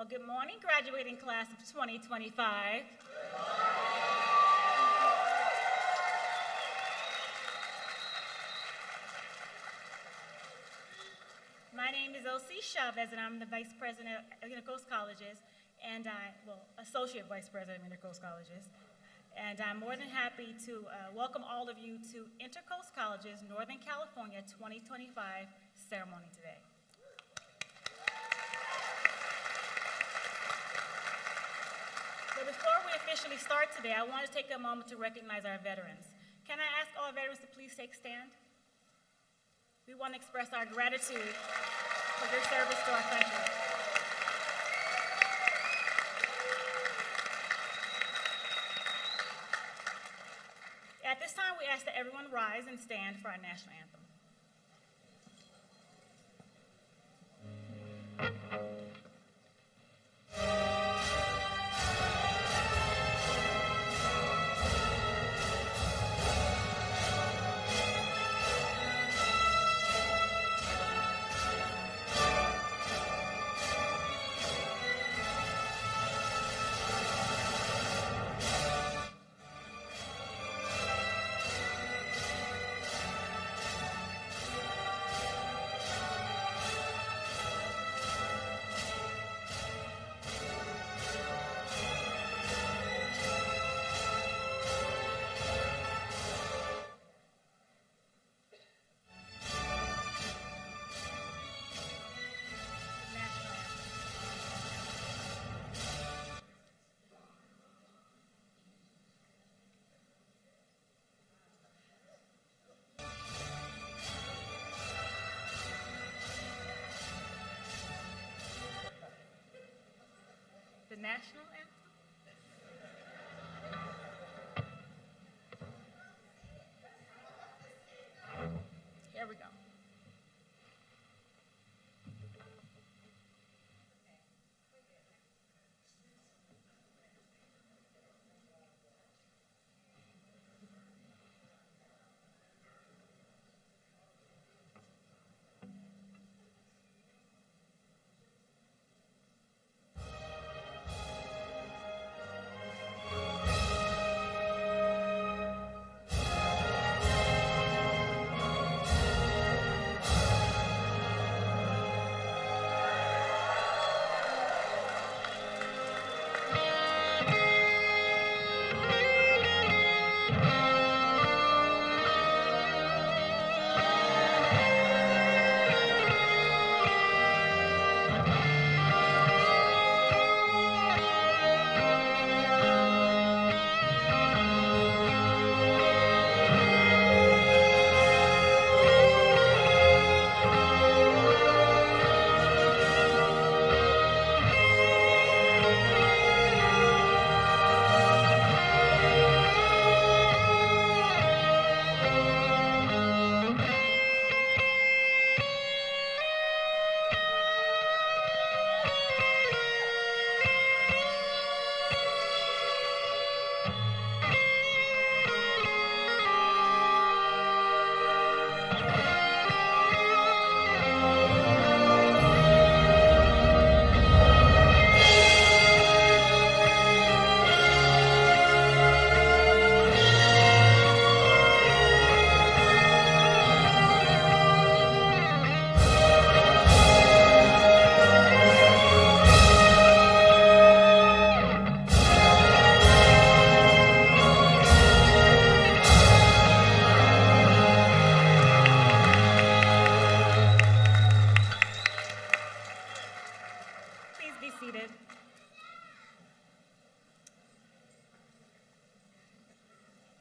Well, good morning, graduating class of 2025. My name is O.C. Chavez, and I'm the Vice President of Intercoast Colleges, and Associate Vice President of Intercoast Colleges. And I'm more than happy to welcome all of you to Intercoast Colleges Northern California 2025 ceremony today. So before we officially start today, I want to take a moment to recognize our veterans. Can I ask all veterans to please take stand? We want to express our gratitude for your service to our country. At this time, we ask that everyone rise and stand for our national anthem. The national anthem. Here we go.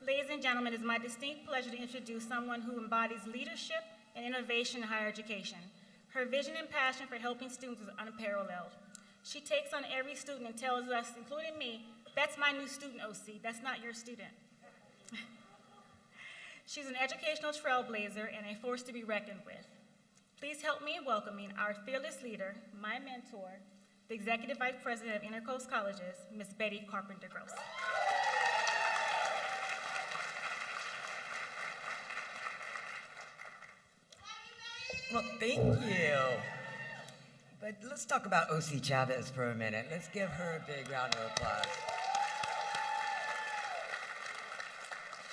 Ladies and gentlemen, it is my distinct pleasure to introduce someone who embodies leadership and innovation in higher education. Her vision and passion for helping students is unparalleled. She takes on every student and tells us, including me, that's my new student, OC, that's not your student. She's an educational trailblazer and a force to be reckoned with. Please help me in welcoming our fearless leader, my mentor, the Executive Vice President of Intercoast Colleges, Ms. Betty Carpenter-Gross. Well, thank you. But let's talk about O.C. Chavez for a minute. Let's give her a big round of applause.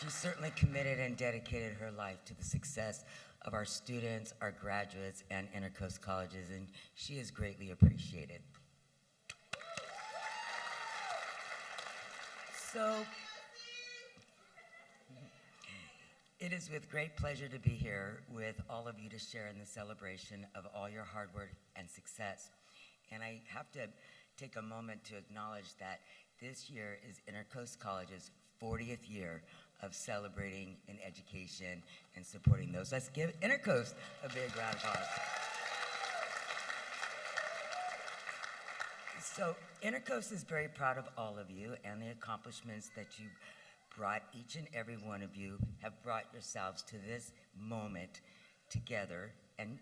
She certainly committed and dedicated her life to the success of our students, our graduates, and Intercoast colleges, and she is greatly appreciated. So, it is with great pleasure to be here with all of you to share in the celebration of all your hard work and success. And I have to take a moment to acknowledge that this year is Intercoast College's 40th year of celebrating in education and supporting those. Let's give Intercoast a big round of applause. So Intercoast is very proud of all of you and the accomplishments that you brought. Each and every one of you have brought yourselves to this moment together, and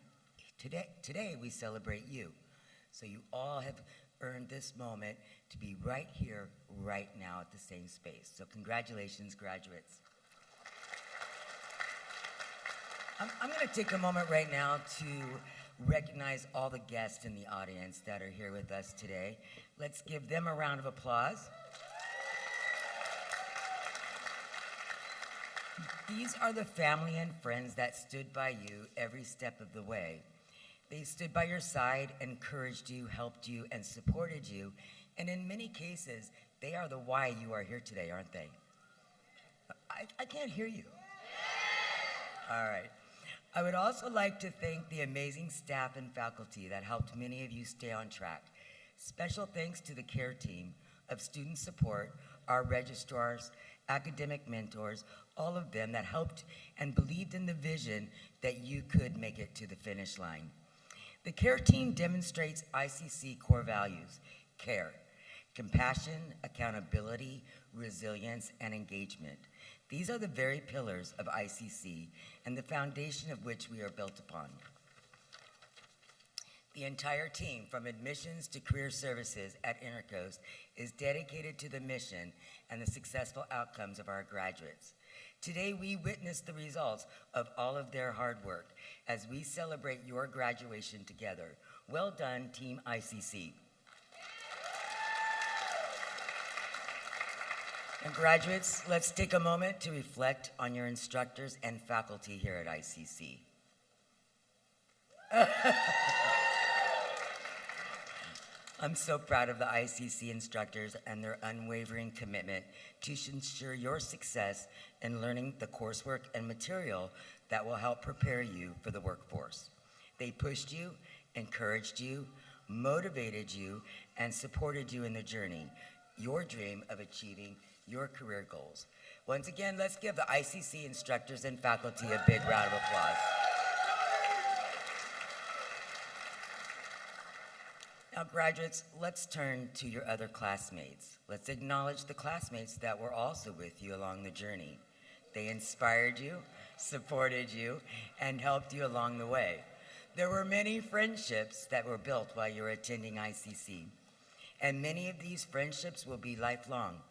today we celebrate you. So you all have earned this moment to be right here, right now at the same space. So congratulations, graduates. I'm going to take a moment right now to recognize all the guests in the audience that are here with us today. Let's give them a round of applause. These are the family and friends that stood by you every step of the way. They stood by your side, encouraged you, helped you, and supported you. And in many cases, they are the why you are here today, aren't they? I can't hear you. All right. I would also like to thank the amazing staff and faculty that helped many of you stay on track. Special thanks to the care team of student support, our registrars, academic mentors, all of them that helped and believed in the vision that you could make it to the finish line. The care team demonstrates ICC core values: care, compassion, accountability, resilience, and engagement. These are the very pillars of ICC and the foundation of which we are built upon. The entire team, from admissions to career services at Intercoast, is dedicated to the mission and the successful outcomes of our graduates. Today, we witness the results of all of their hard work as we celebrate your graduation together. Well done, Team ICC. And graduates, let's take a moment to reflect on your instructors and faculty here at ICC. I'm so proud of the ICC instructors and their unwavering commitment to ensure your success in learning the coursework and material that will help prepare you for the workforce. They pushed you, encouraged you, motivated you, and supported you in the journey, your dream of achieving your career goals. Once again, let's give the ICC instructors and faculty a big round of applause. Now, graduates, let's turn to your other classmates. Let's acknowledge the classmates that were also with you along the journey. They inspired you, supported you, and helped you along the way. There were many friendships that were built while you were attending ICC, and many of these friendships will be lifelong.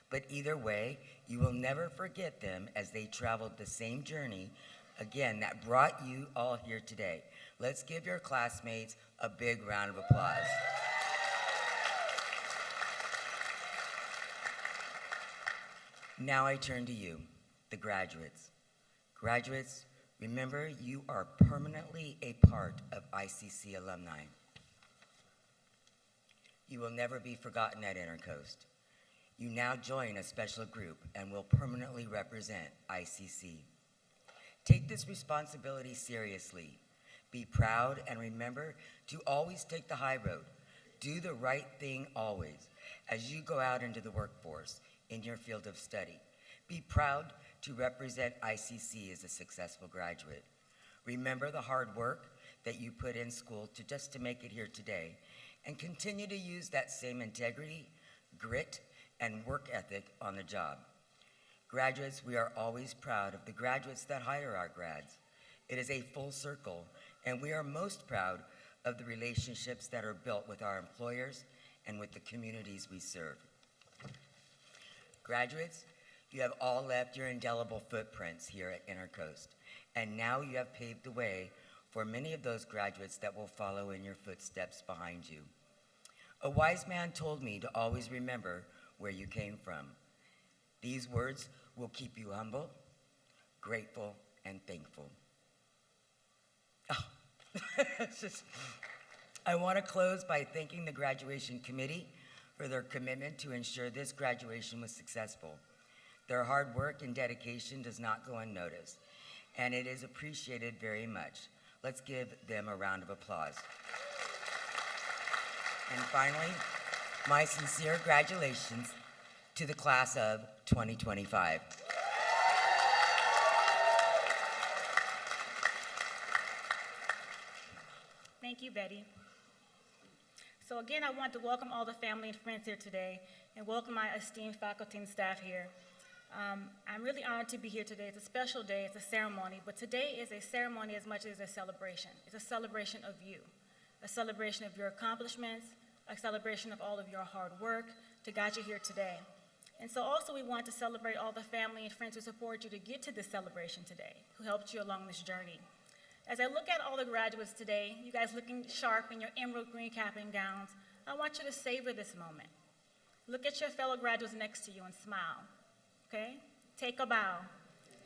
But either way, you will never forget them as they traveled the same journey, again, that brought you all here today. Let's give your classmates a big round of applause. Now I turn to you, the graduates. Graduates, remember you are permanently a part of ICC alumni. You will never be forgotten at Intercoast. You now join a special group and will permanently represent ICC. Take this responsibility seriously. Be proud and remember to always take the high road. Do the right thing always as you go out into the workforce in your field of study. Be proud to represent ICC as a successful graduate. Remember the hard work that you put in school just to make it here today, and continue to use that same integrity, grit, and work ethic on the job. Graduates, we are always proud of the graduates that hire our grads. It is a full circle, and we are most proud of the relationships that are built with our employers and with the communities we serve. Graduates, you have all left your indelible footprints here at Intercoast, and now you have paved the way for many of those graduates that will follow in your footsteps behind you. A wise man told me to always remember where you came from. These words will keep you humble, grateful, and thankful. I want to close by thanking the graduation committee for their commitment to ensure this graduation was successful. Their hard work and dedication does not go unnoticed, and it is appreciated very much. Let's give them a round of applause. And finally, my sincere congratulations to the class of 2025. Thank you, Betty. So again, I want to welcome all the family and friends here today and welcome my esteemed faculty and staff here. I'm really honored to be here today. It's a special day, it's a ceremony, but today is a ceremony as much as a celebration. It's a celebration of you, a celebration of your accomplishments, a celebration of all of your hard work to guide you here today. And so also we want to celebrate all the family and friends who support you to get to this celebration today, who helped you along this journey. As I look at all the graduates today, you guys looking sharp in your emerald green cap and gowns, I want you to savor this moment. Look at your fellow graduates next to you and smile, okay? Take a bow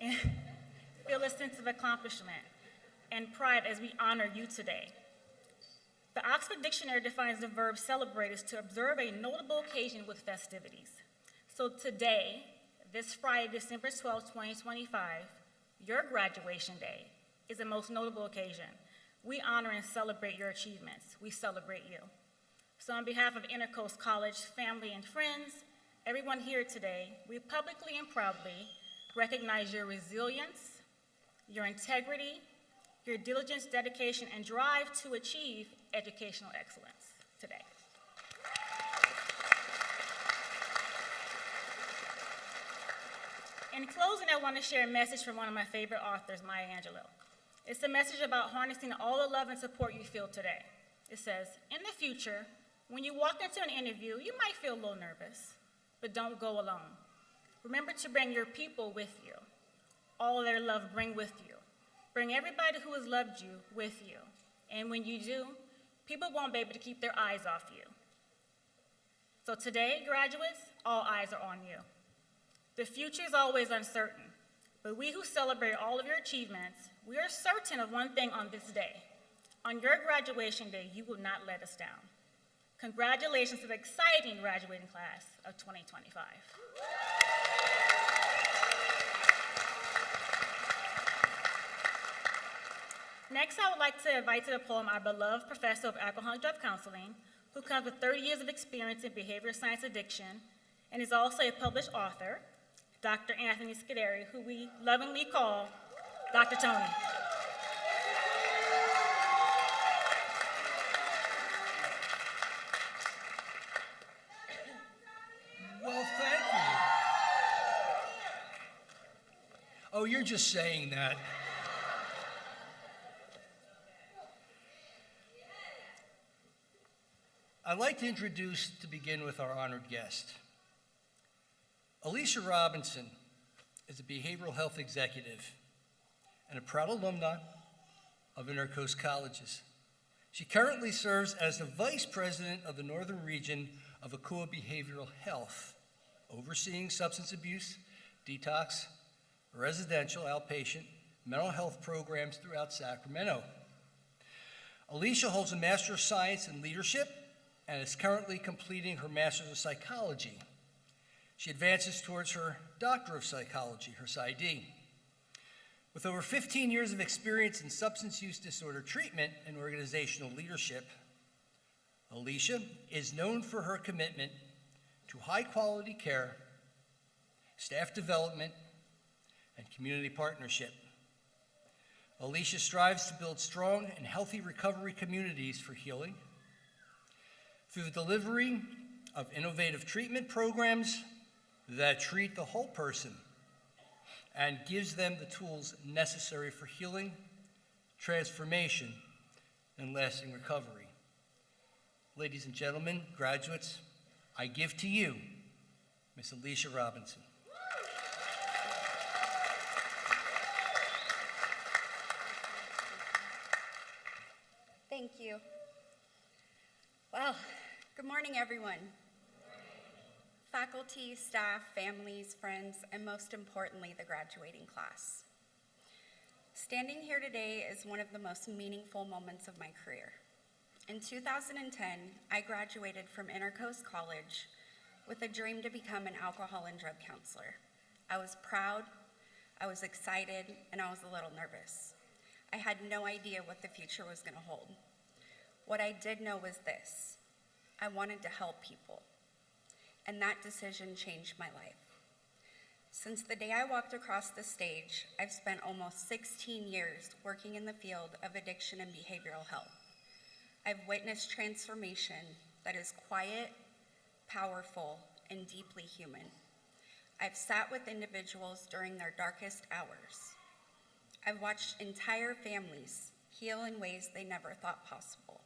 and feel a sense of accomplishment and pride as we honor you today. The Oxford Dictionary defines the verb celebrate as to observe a notable occasion with festivities. So today, this Friday, December 12, 2025, your graduation day is the most notable occasion. We honor and celebrate your achievements. We celebrate you. So on behalf of Intercoast College family and friends, everyone here today, we publicly and proudly recognize your resilience, your integrity, your diligence, dedication, and drive to achieve educational excellence today. In closing, I want to share a message from one of my favorite authors, Maya Angelou. It's a message about harnessing all the love and support you feel today. It says, in the future, when you walk into an interview, you might feel a little nervous, but don't go alone. Remember to bring your people with you. All of their love bring with you. Bring everybody who has loved you with you. And when you do, people won't be able to keep their eyes off you. So today, graduates, all eyes are on you. The future is always uncertain, but we who celebrate all of your achievements, we are certain of one thing on this day. On your graduation day, you will not let us down. Congratulations to the exciting graduating class of 2025. Next, I would like to invite to the podium our beloved professor of alcohol and drug counseling, who comes with 30 years of experience in behavioral science addiction and is also a published author, Dr. Anthony Scuderi, who we lovingly call Dr. Tony. Well, thank you. Oh, you're just saying that. I'd like to introduce, to begin with, our honored guest. Alicia Robinson is a behavioral health executive and a proud alumna of Intercoast Colleges. She currently serves as the vice president of the Northern Region of ACUA Behavioral Health, overseeing substance abuse, detox, residential, outpatient, mental health programs throughout Sacramento. Alicia holds a Master of Science in Leadership and is currently completing her Master's of Psychology. She advances towards her Doctor of Psychology, her PsyD. With over 15 years of experience in substance use disorder treatment and organizational leadership, Alicia is known for her commitment to high-quality care, staff development, and community partnership. Alicia strives to build strong and healthy recovery communities for healing through the delivery of innovative treatment programs that treat the whole person and gives them the tools necessary for healing, transformation, and lasting recovery. Ladies and gentlemen, graduates, I give to you Miss Alicia Robinson. Good morning, everyone. Faculty, staff, families, friends, and most importantly, the graduating class. Standing here today is one of the most meaningful moments of my career. In 2010, I graduated from Intercoast College with a dream to become an alcohol and drug counselor. I was proud, I was excited, and I was a little nervous. I had no idea what the future was going to hold. What I did know was this: I wanted to help people, and that decision changed my life. Since the day I walked across the stage, I've spent almost 16 years working in the field of addiction and behavioral health. I've witnessed transformation that is quiet, powerful, and deeply human. I've sat with individuals during their darkest hours. I've watched entire families heal in ways they never thought possible.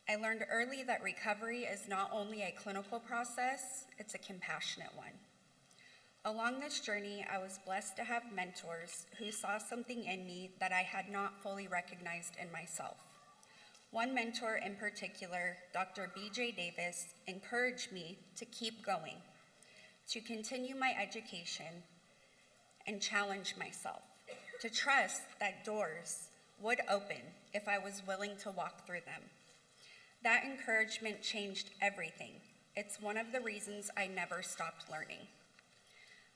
I learned early that recovery is not only a clinical process, it's a compassionate one. Along this journey, I was blessed to have mentors who saw something in me that I had not fully recognized in myself. One mentor in particular, Dr. B.J. Davis, encouraged me to keep going, to continue my education, and challenge myself, to trust that doors would open if I was willing to walk through them. That encouragement changed everything. It's one of the reasons I never stopped learning.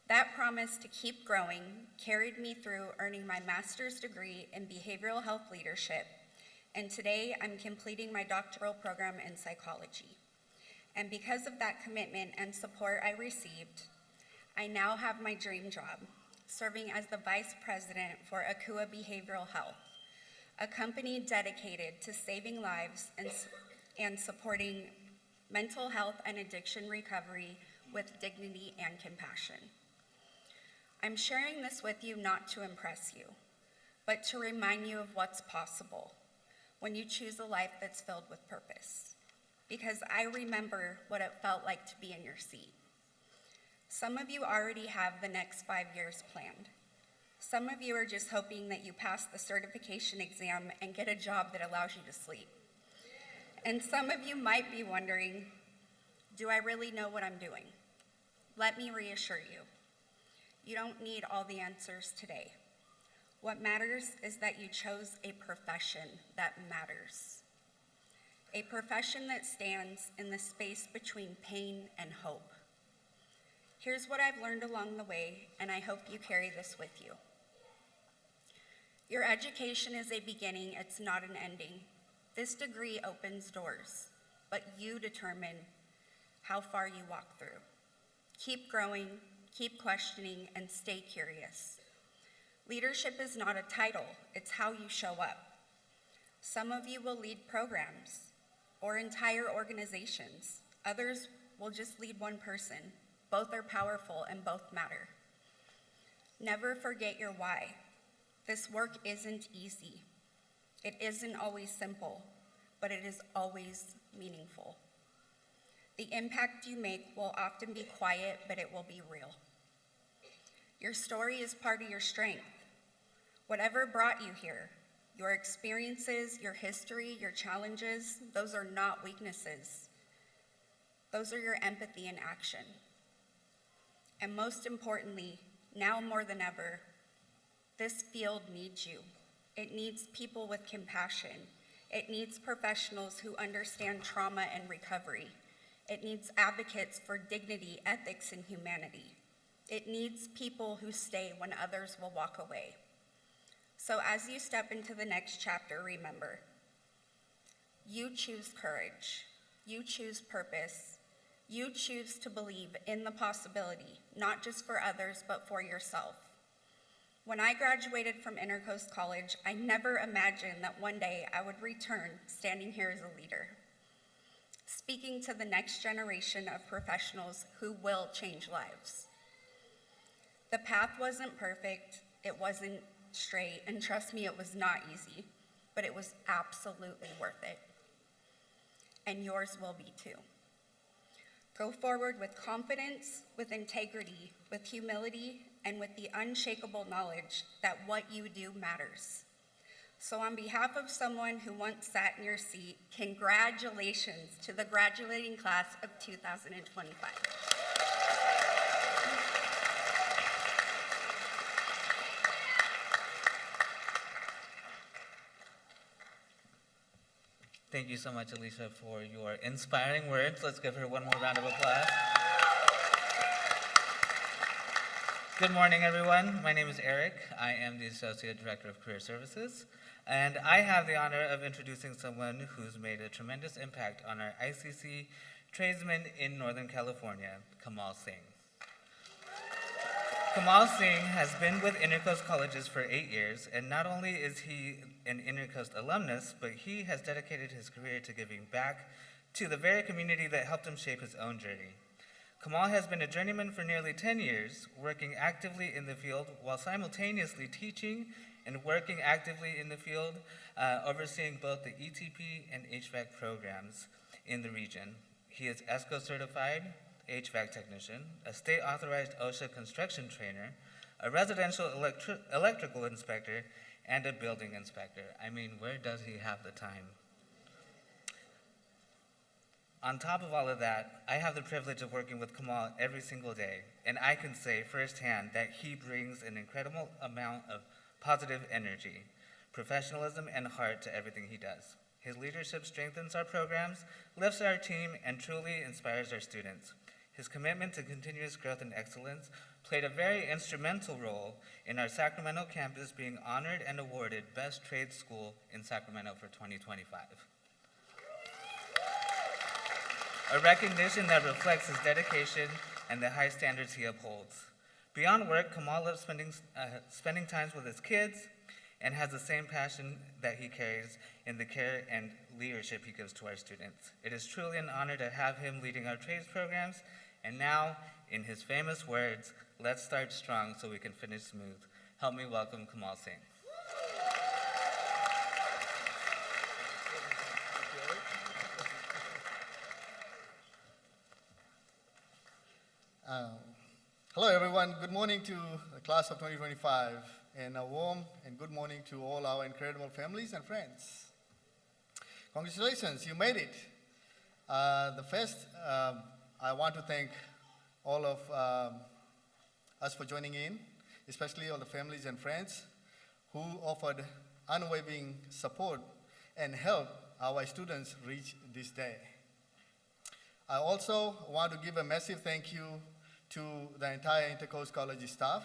That promise to keep growing carried me through earning my master's degree in behavioral health leadership, and today I'm completing my doctoral program in psychology. And because of that commitment and support I received, I now have my dream job, serving as the Vice President for Akua Behavioral Health, a company dedicated to saving lives and supporting mental health and addiction recovery with dignity and compassion. I'm sharing this with you not to impress you, but to remind you of what's possible when you choose a life that's filled with purpose, because I remember what it felt like to be in your seat. Some of you already have the next 5 years planned. Some of you are just hoping that you pass the certification exam and get a job that allows you to sleep. And some of you might be wondering, do I really know what I'm doing? Let me reassure you, you don't need all the answers today. What matters is that you chose a profession that matters. A profession that stands in the space between pain and hope. Here's what I've learned along the way, and I hope you carry this with you. Your education is a beginning, it's not an ending. This degree opens doors, but you determine how far you walk through. Keep growing, keep questioning, and stay curious. Leadership is not a title, it's how you show up. Some of you will lead programs or entire organizations. Others will just lead one person. Both are powerful and both matter. Never forget your why. This work isn't easy. It isn't always simple, but it is always meaningful. The impact you make will often be quiet, but it will be real. Your story is part of your strength. Whatever brought you here, your experiences, your history, your challenges, those are not weaknesses. Those are your empathy in action. And most importantly, now more than ever, this field needs you. It needs people with compassion. It needs professionals who understand trauma and recovery. It needs advocates for dignity, ethics, and humanity. It needs people who stay when others will walk away. So as you step into the next chapter, remember, you choose courage, you choose purpose, you choose to believe in the possibility, not just for others, but for yourself. When I graduated from Intercoast College, I never imagined that one day I would return standing here as a leader, speaking to the next generation of professionals who will change lives. The path wasn't perfect, it wasn't straight, and trust me, it was not easy, but it was absolutely worth it. And yours will be too. Go forward with confidence, with integrity, with humility, and with the unshakable knowledge that what you do matters. So on behalf of someone who once sat in your seat, congratulations to the graduating class of 2025. Thank you so much, Alicia, for your inspiring words. Let's give her one more round of applause. Good morning, everyone. My name is Eric. I am the Associate Director of Career Services, and I have the honor of introducing someone who's made a tremendous impact on our ICC tradesmen in Northern California, Kamal Singh. Kamal Singh has been with Intercoast Colleges for 8 years, and not only is he an Intercoast alumnus, but he has dedicated his career to giving back to the very community that helped him shape his own journey. Kamal has been a journeyman for nearly 10 years, working actively in the field while simultaneously teaching and working actively in the field, overseeing both the ETP and HVAC programs in the region. He is ESCO certified HVAC technician, a state-authorized OSHA construction trainer, a residential electrical inspector, and a building inspector. I mean, where does he have the time? On top of all of that, I have the privilege of working with Kamal every single day, and I can say firsthand that he brings an incredible amount of positive energy, professionalism, and heart to everything he does. His leadership strengthens our programs, lifts our team, and truly inspires our students. His commitment to continuous growth and excellence played a very instrumental role in our Sacramento campus being honored and awarded Best Trade School in Sacramento for 2025. A recognition that reflects his dedication and the high standards he upholds. Beyond work, Kamal loves spending time with his kids and has the same passion that he carries in the care and leadership he gives to our students. It is truly an honor to have him leading our trades programs. And now, in his famous words, let's start strong so we can finish smooth. Help me welcome Kamal Singh. Hello, everyone. Good morning to the class of 2025, and a warm and good morning to all our incredible families and friends. Congratulations, you made it. I want to thank all of us for joining in, especially all the families and friends who offered unwavering support and help our students reach this day. I also want to give a massive thank you to the entire Intercoast College staff.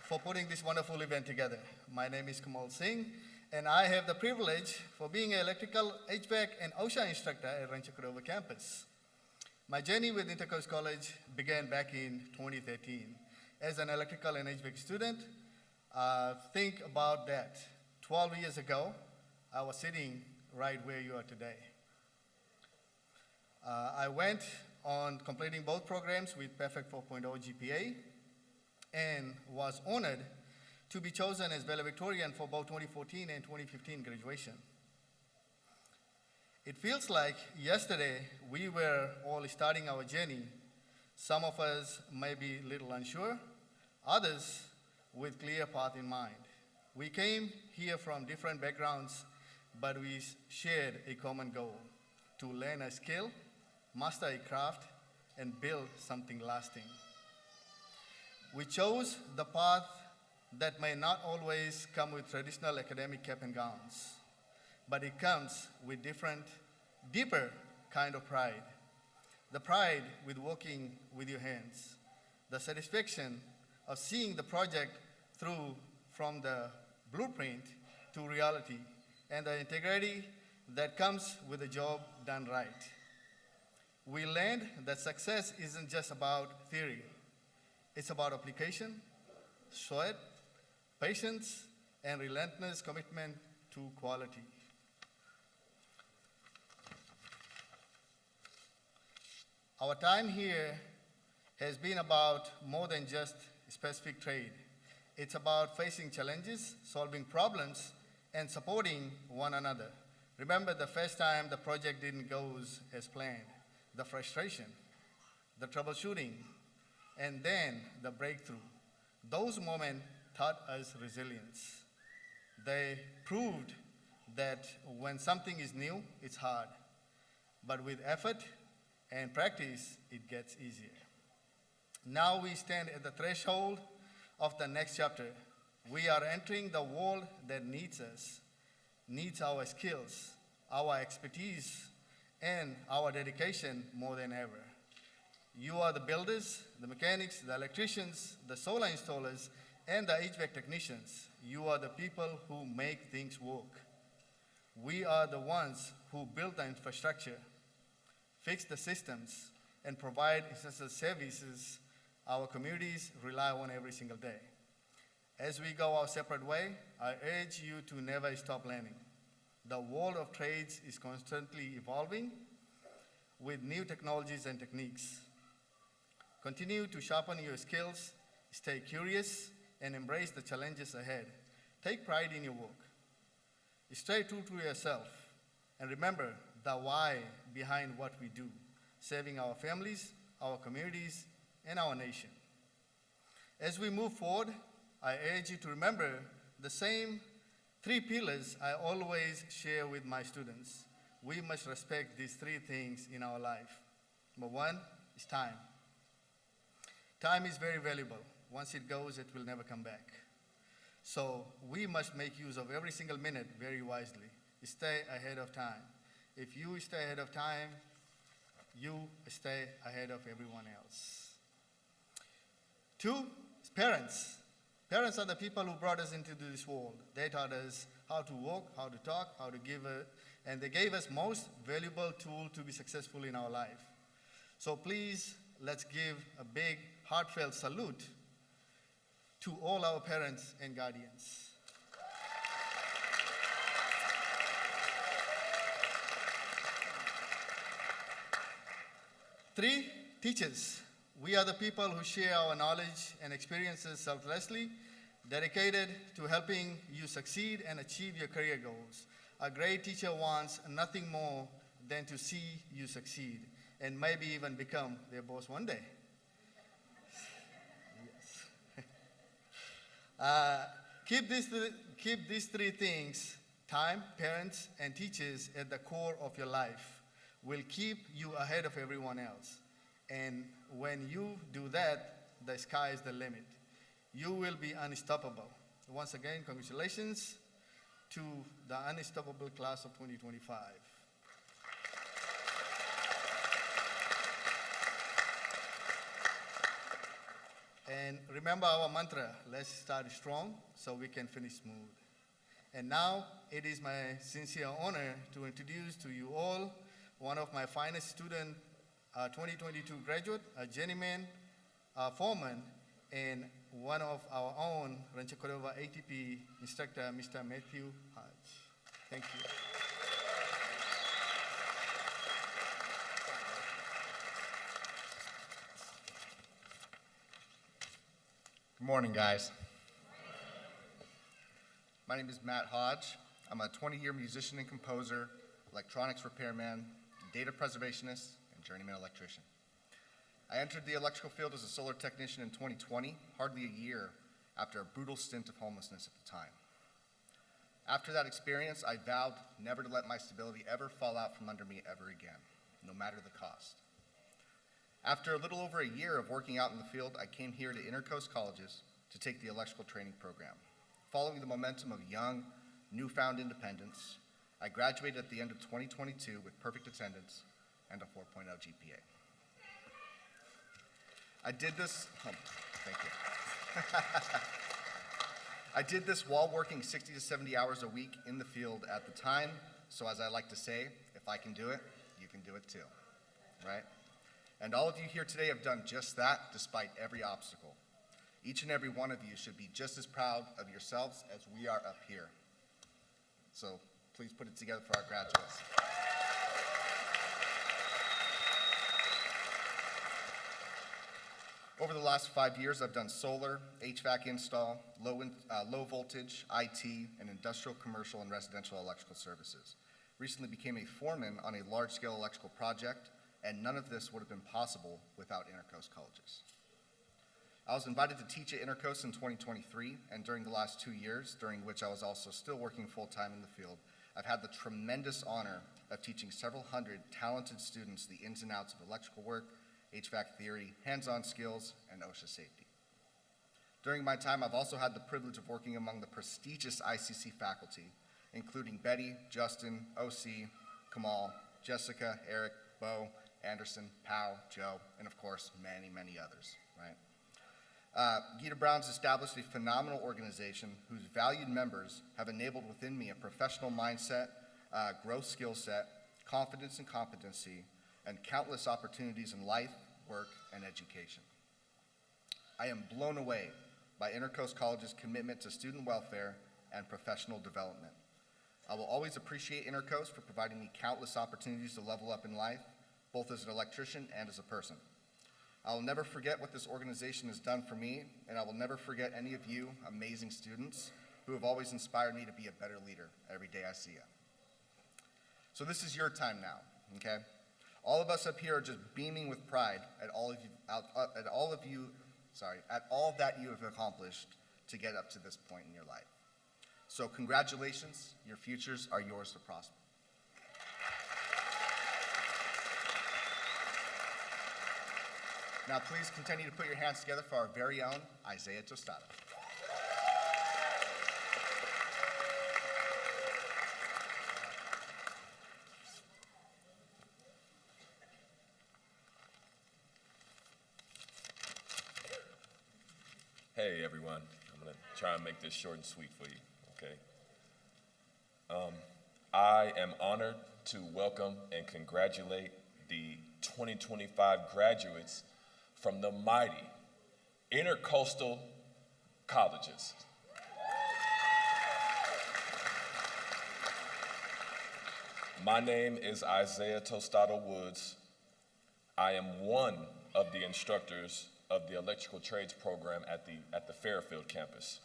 For putting this wonderful event together. My name is Kamal Singh, and I have the privilege for being an electrical, HVAC, and OSHA instructor at Rancho Cordova campus. My journey with Intercoast College began back in 2013. As an electrical and HVAC student, think about that. 12 years ago, I was sitting right where you are today. I went on completing both programs with Perfect 4.0 GPA and was honored to be chosen as valedictorian for both 2014 and 2015 graduation. It feels like yesterday we were all starting our journey. Some of us may be a little unsure, others with clear path in mind. We came here from different backgrounds, but we shared a common goal: to learn a skill, master a craft, and build something lasting. We chose the path that may not always come with traditional academic cap and gowns, but it comes with different, deeper kind of pride. The pride with working with your hands, the satisfaction of seeing the project through from the blueprint to reality, and the integrity that comes with a job done right. We learned that success isn't just about theory. It's about application, sweat, patience, and relentless commitment to quality. Our time here has been about more than just specific trade. It's about facing challenges, solving problems, and supporting one another. Remember the first time the project didn't go as planned, the frustration, the troubleshooting, and then the breakthrough. Those moments taught us resilience. They proved that when something is new, it's hard. But with effort and practice, it gets easier. Now we stand at the threshold of the next chapter. We are entering the world that needs us, needs our skills, our expertise, and our dedication more than ever. You are the builders, the mechanics, the electricians, the solar installers, and the HVAC technicians. You are the people who make things work. We are the ones who build the infrastructure, fix the systems, and provide essential services our communities rely on every single day. As we go our separate way, I urge you to never stop learning. The world of trades is constantly evolving with new technologies and techniques. Continue to sharpen your skills, stay curious, and embrace the challenges ahead. Take pride in your work. Stay true to yourself, and remember the why behind what we do, serving our families, our communities, and our nation. As we move forward, I urge you to remember the same 3 pillars I always share with my students. We must respect these 3 things in our life. Number 1 is time. Time is very valuable. Once it goes, it will never come back. So we must make use of every single minute very wisely. Stay ahead of time. If you stay ahead of time, you stay ahead of everyone else. 2 is parents. Parents are the people who brought us into this world. They taught us how to walk, how to talk, how to give, and they gave us most valuable tool to be successful in our life. So please, let's give a big, heartfelt salute to all our parents and guardians. 3, teachers. We are the people who share our knowledge and experiences selflessly, dedicated to helping you succeed and achieve your career goals. A great teacher wants nothing more than to see you succeed and maybe even become their boss one day. Keep these 3 things, time, parents, and teachers, at the core of your life. Will keep you ahead of everyone else. And when you do that, the sky is the limit. You will be unstoppable. Once again, congratulations to the unstoppable class of 2025. And remember our mantra, let's start strong so we can finish smooth. And now it is my sincere honor to introduce to you all one of my finest student, 2022 graduate, a journeyman, foreman, and one of our own Rancho Cordova ATP instructor, Mr. Matthew Hodge. Thank you. Good morning, guys. My name is Matt Hodge. I'm a 20-year musician and composer, electronics repairman, data preservationist, and journeyman electrician. I entered the electrical field as a solar technician in 2020, hardly a year after a brutal stint of homelessness at the time. After that experience, I vowed never to let my stability ever fall out from under me ever again, no matter the cost. After a little over a year of working out in the field, I came here to Intercoast Colleges to take the electrical training program. Following the momentum of young, newfound independence, I graduated at the end of 2022 with perfect attendance and a 4.0 GPA. I did this, thank you. I did this while working 60 to 70 hours a week in the field at the time, so as I like to say, if I can do it, you can do it too, right? And all of you here today have done just that despite every obstacle. Each and every one of you should be just as proud of yourselves as we are up here. So please put it together for our graduates. Over the last 5 years, I've done solar, HVAC install, low voltage, IT, and industrial, commercial, and residential electrical services. Recently became a foreman on a large-scale electrical project, and none of this would have been possible without Intercoast Colleges. I was invited to teach at Intercoast in 2023, and during the last 2 years, during which I was also still working full-time in the field, I've had the tremendous honor of teaching several hundred talented students the ins and outs of electrical work, HVAC theory, hands-on skills, and OSHA safety. During my time, I've also had the privilege of working among the prestigious ICC faculty, including Betty, Justin, OC, Kamal, Jessica, Eric, Bo, Anderson, Pau, Joe, and of course, many, many others, right? Gita Brown's established a phenomenal organization whose valued members have enabled within me a professional mindset, growth skill set, confidence and competency, and countless opportunities in life, work, and education. I am blown away by Intercoast College's commitment to student welfare and professional development. I will always appreciate Intercoast for providing me countless opportunities to level up in life, both as an electrician and as a person. I will never forget what this organization has done for me, and I will never forget any of you amazing students who have always inspired me to be a better leader every day I see you. So this is your time now, okay? All of us up here are just beaming with pride at all that you have accomplished to get up to this point in your life. So congratulations, your futures are yours to prosper. Now please continue to put your hands together for our very own Isaiah Tostado. Hey everyone, I'm gonna try and make this short and sweet for you, okay? I am honored to welcome and congratulate the 2025 graduates from the mighty Intercoastal Colleges. My name is Isaiah Tostado Woods. I am one of the instructors of the electrical trades program at the Fairfield campus.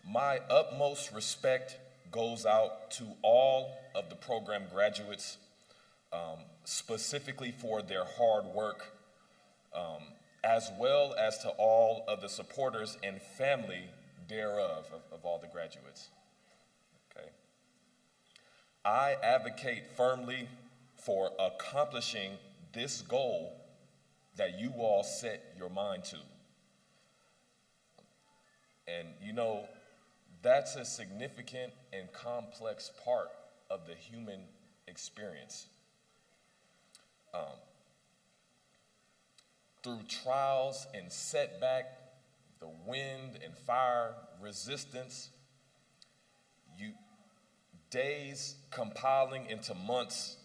My utmost respect goes out to all of the program graduates, specifically for their hard work, as well as to all of the supporters and family thereof of all the graduates. Okay. I advocate firmly for accomplishing this goal that you all set your mind to. And you know, that's a significant and complex part of the human experience. Through trials and setback, the wind and fire, resistance, days compiling into months,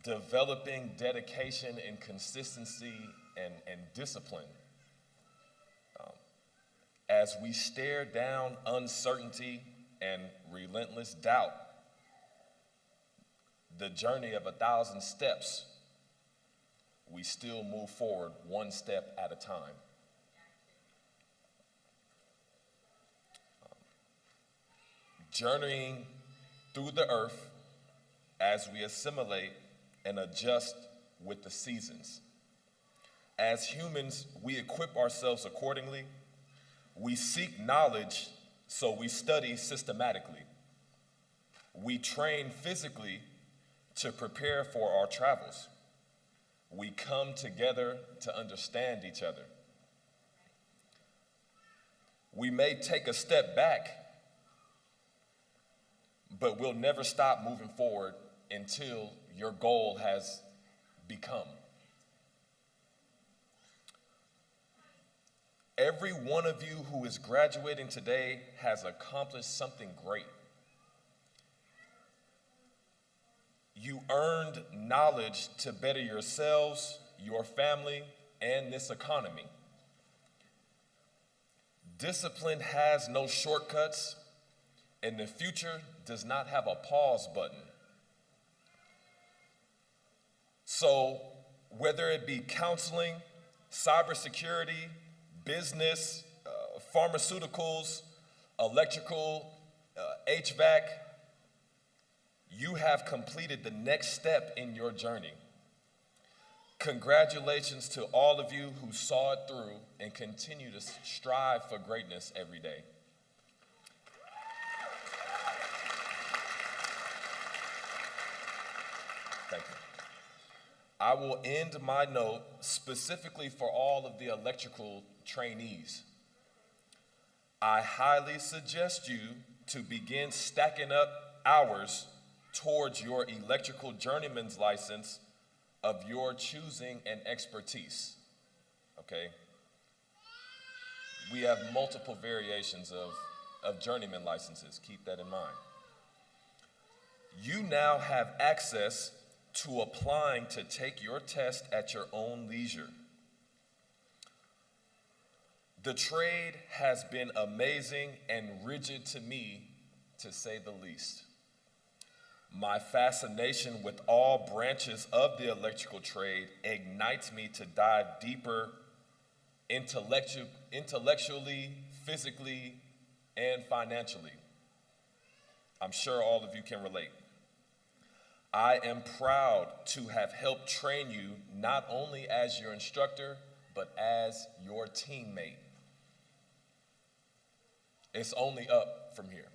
developing dedication and consistency and discipline. As we stare down uncertainty and relentless doubt, the journey of 1,000 steps, we still move forward one step at a time. Journeying through the earth as we assimilate and adjust with the seasons. As humans, we equip ourselves accordingly. We seek knowledge, so we study systematically. We train physically to prepare for our travels. We come together to understand each other. We may take a step back, but we'll never stop moving forward until your goal has become. Every one of you who is graduating today has accomplished something great. You earned knowledge to better yourselves, your family, and this economy. Discipline has no shortcuts, and the future does not have a pause button. So, whether it be counseling, cybersecurity, business, pharmaceuticals, electrical, HVAC, you have completed the next step in your journey. Congratulations to all of you who saw it through and continue to strive for greatness every day. Thank you. I will end my note specifically for all of the electrical trainees. I highly suggest you to begin stacking up hours towards your electrical journeyman's license of your choosing and expertise, okay? We have multiple variations of journeyman licenses, keep that in mind. You now have access to applying to take your test at your own leisure. The trade has been amazing and rigid to me, to say the least. My fascination with all branches of the electrical trade ignites me to dive deeper intellectually, physically, and financially. I'm sure all of you can relate. I am proud to have helped train you not only as your instructor, but as your teammate. It's only up from here.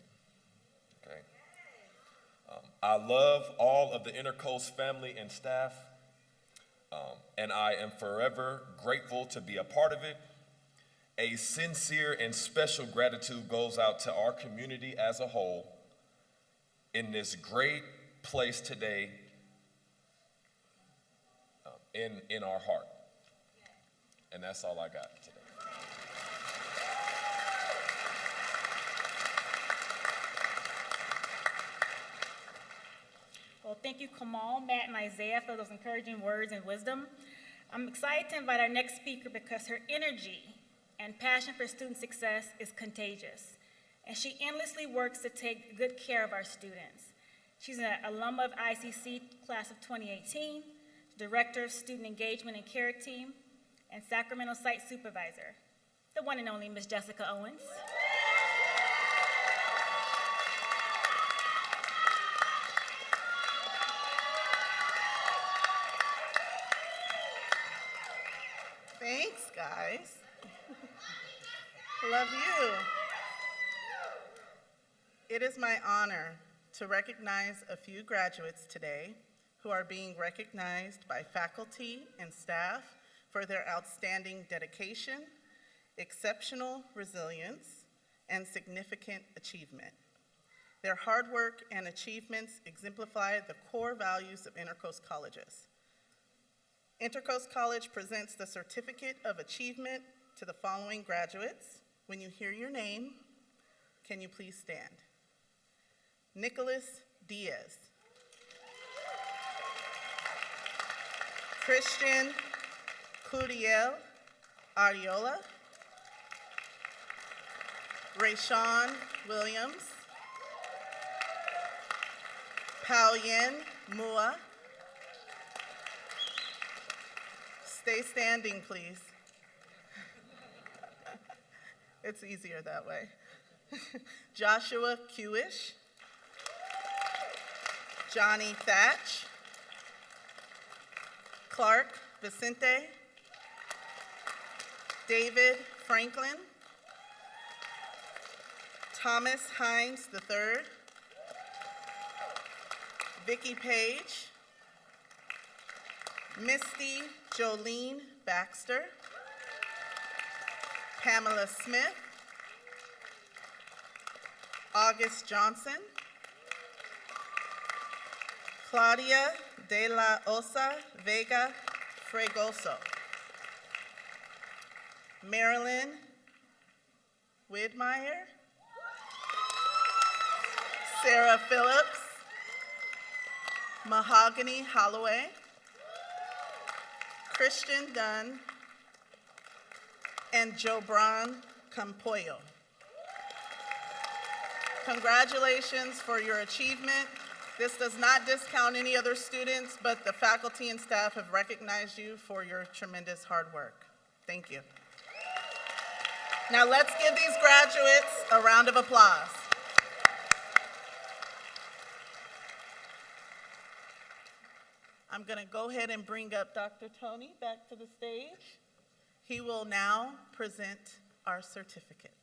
I love all of the Intercoast family and staff, and I am forever grateful to be a part of it. A sincere and special gratitude goes out to our community as a whole in this great place today in our heart. And that's all I got today. Well, thank you, Kamal, Matt, and Isaiah for those encouraging words and wisdom. I'm excited to invite our next speaker because her energy and passion for student success is contagious, and she endlessly works to take good care of our students. She's an alum of ICC class of 2018, Director of Student Engagement and Care Team, and Sacramento Site Supervisor, the one and only Ms. Jessica Owens. Thanks, guys. Love you. It is my honor to recognize a few graduates today who are being recognized by faculty and staff for their outstanding dedication, exceptional resilience, and significant achievement. Their hard work and achievements exemplify the core values of Intercoast Colleges. Intercoast College presents the Certificate of Achievement to the following graduates. When you hear your name, can you please stand? Nicholas Diaz. Christian Cludiel Ariola. Rayshawn Williams. Pao-Yen Mua. Stay standing, please. It's easier that way. Joshua Kewish. Johnny Thatch. Clark Vicente. David Franklin. Thomas Hines III. Vicky Page. Misty Jolene Baxter. Pamela Smith. August Johnson. Claudia de la Osa Vega Fregoso. Marilyn Widmeyer. Sarah Phillips. Mahogany Holloway. Christian Dunn. And Jobran Campoyo. Congratulations for your achievement. This does not discount any other students, but the faculty and staff have recognized you for your tremendous hard work. Thank you. Now let's give these graduates a round of applause. I'm going to go ahead and bring up Dr. Tony back to the stage. He will now present our certificates.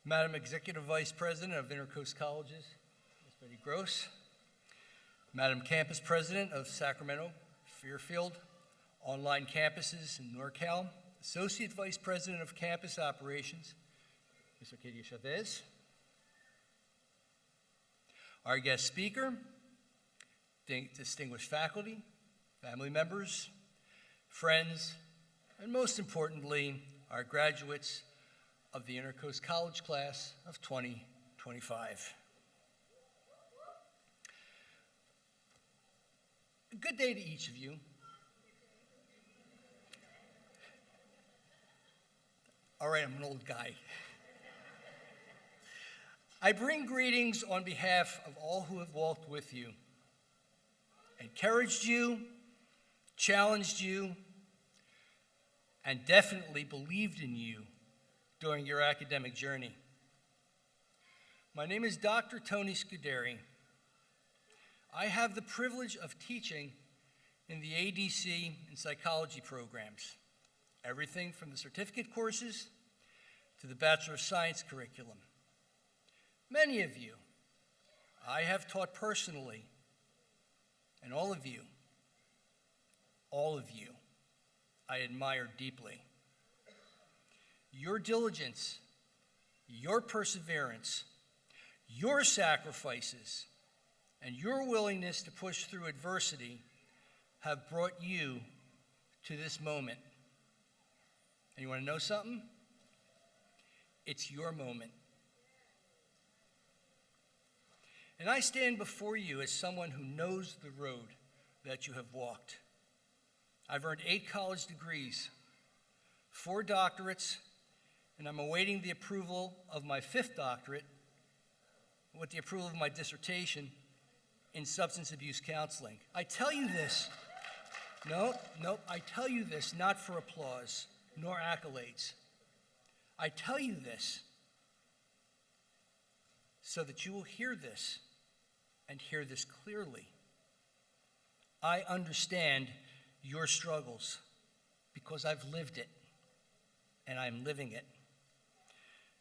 Madam Executive Vice President of Intercoast Colleges, Ms. Betty Gross. Madam Campus President of Sacramento, Fairfield, online campuses in NorCal. Associate Vice President of Campus Operations, Ms. Arcadia Chavez. Our guest speaker, distinguished faculty, family members, friends, and most importantly, our graduates of the Intercoast College class of 2025. Good day to each of you. All right, I'm an old guy. I bring greetings on behalf of all who have walked with you, encouraged you, challenged you, and definitely believed in you during your academic journey. My name is Dr. Tony Scuderi. I have the privilege of teaching in the ADC and psychology programs, everything from the certificate courses to the Bachelor of Science curriculum. Many of you I have taught personally, and all of you, I admire deeply. Your diligence, your perseverance, your sacrifices, and your willingness to push through adversity have brought you to this moment. And you want to know something? It's your moment. And I stand before you as someone who knows the road that you have walked. I've earned 8 college degrees, 4 doctorates, and I'm awaiting the approval of my 5th doctorate with the approval of my dissertation in substance abuse counseling. I tell you this, I tell you this not for applause nor accolades. I tell you this so that you will hear this and hear this clearly. I understand your struggles because I've lived it and I'm living it.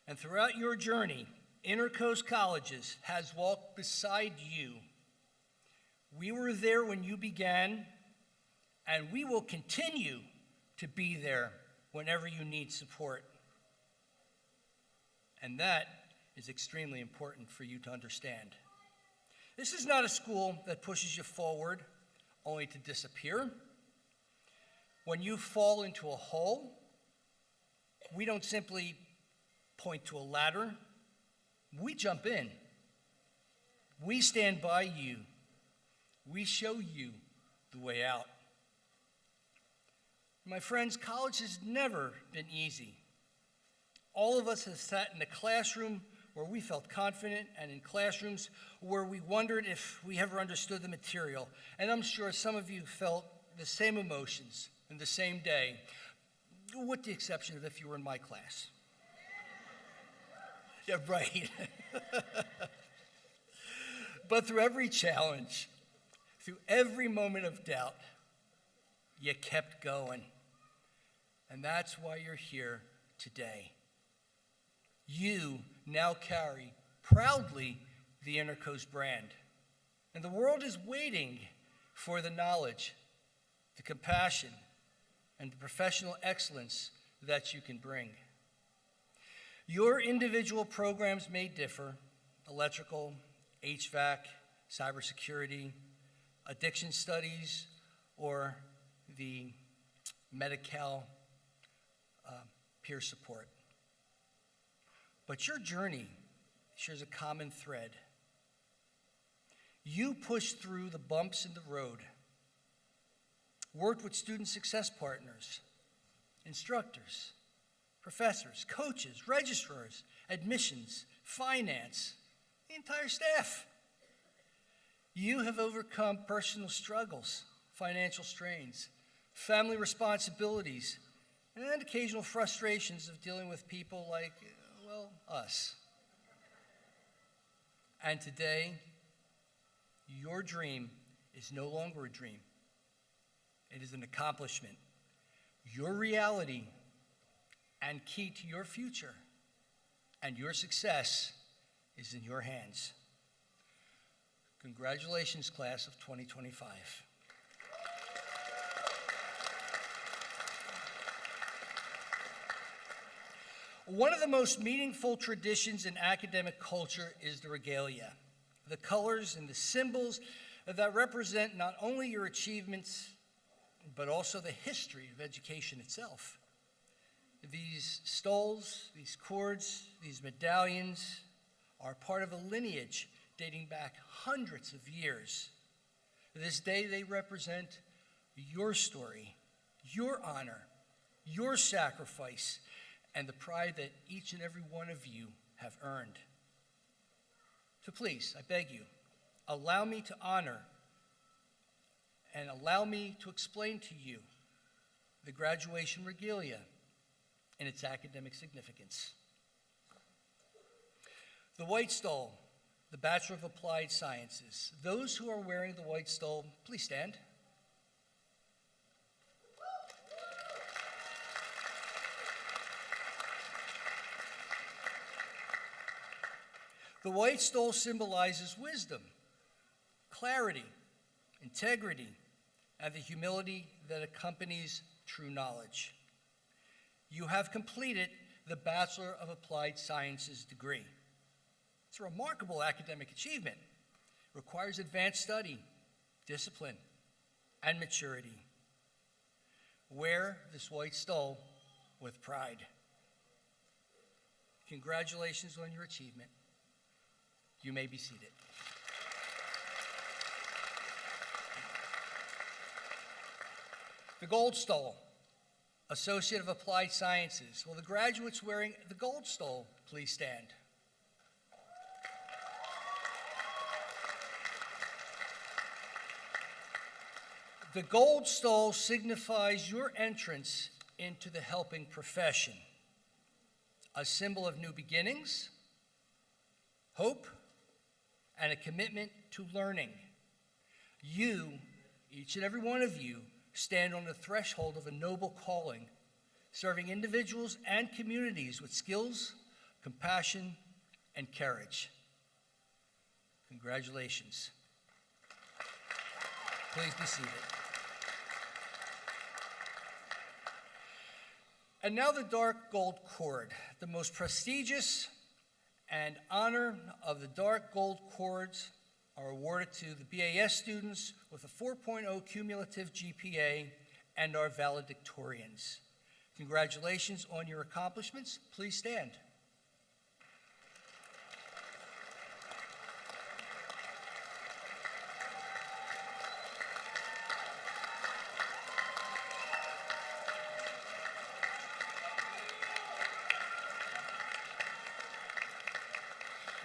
And throughout your journey, Intercoast Colleges has walked beside you. We were there when you began, and we will continue to be there whenever you need support. And that is extremely important for you to understand. This is not a school that pushes you forward only to disappear. When you fall into a hole, we don't simply point to a ladder. We jump in. We stand by you. We show you the way out. My friends, college has never been easy. All of us have sat in a classroom where we felt confident and in classrooms where we wondered if we ever understood the material. And I'm sure some of you felt the same emotions in the same day, with the exception of if you were in my class. Yeah, right. But through every challenge, through every moment of doubt, you kept going. And that's why you're here today. You now carry proudly the Intercoast brand. And the world is waiting for the knowledge, the compassion, and the professional excellence that you can bring. Your individual programs may differ: electrical, HVAC, cybersecurity, addiction studies, or the Medi-Cal peer support. But your journey shares a common thread. You pushed through the bumps in the road, worked with student success partners, instructors, professors, coaches, registrars, admissions, finance, the entire staff. You have overcome personal struggles, financial strains, family responsibilities, and occasional frustrations of dealing with people like, well, us. And today, your dream is no longer a dream. It is an accomplishment. Your reality and key to your future and your success is in your hands. Congratulations, class of 2025. One of the most meaningful traditions in academic culture is the regalia, the colors and the symbols that represent not only your achievements, but also the history of education itself. These stoles, these cords, these medallions are part of a lineage dating back hundreds of years. This day they represent your story, your honor, your sacrifice, and the pride that each and every one of you have earned. So please, I beg you, allow me to honor and allow me to explain to you the graduation regalia and its academic significance. The white stole, the Bachelor of Applied Sciences. Those who are wearing the white stole, please stand. The white stole symbolizes wisdom, clarity, integrity, and the humility that accompanies true knowledge. You have completed the Bachelor of Applied Sciences degree. It's a remarkable academic achievement. It requires advanced study, discipline, and maturity. Wear this white stole with pride. Congratulations on your achievement. You may be seated. The gold stole, Associate of Applied Sciences. Will the graduates wearing the gold stole please stand? The gold stole signifies your entrance into the helping profession, a symbol of new beginnings, hope, and a commitment to learning. You, each and every one of you, stand on the threshold of a noble calling, serving individuals and communities with skills, compassion, and courage. Congratulations. Please be seated. And now the dark gold cord, the most prestigious and honor of the dark gold cords are awarded to the BAS students with a 4.0 cumulative GPA and our valedictorians. Congratulations on your accomplishments. Please stand.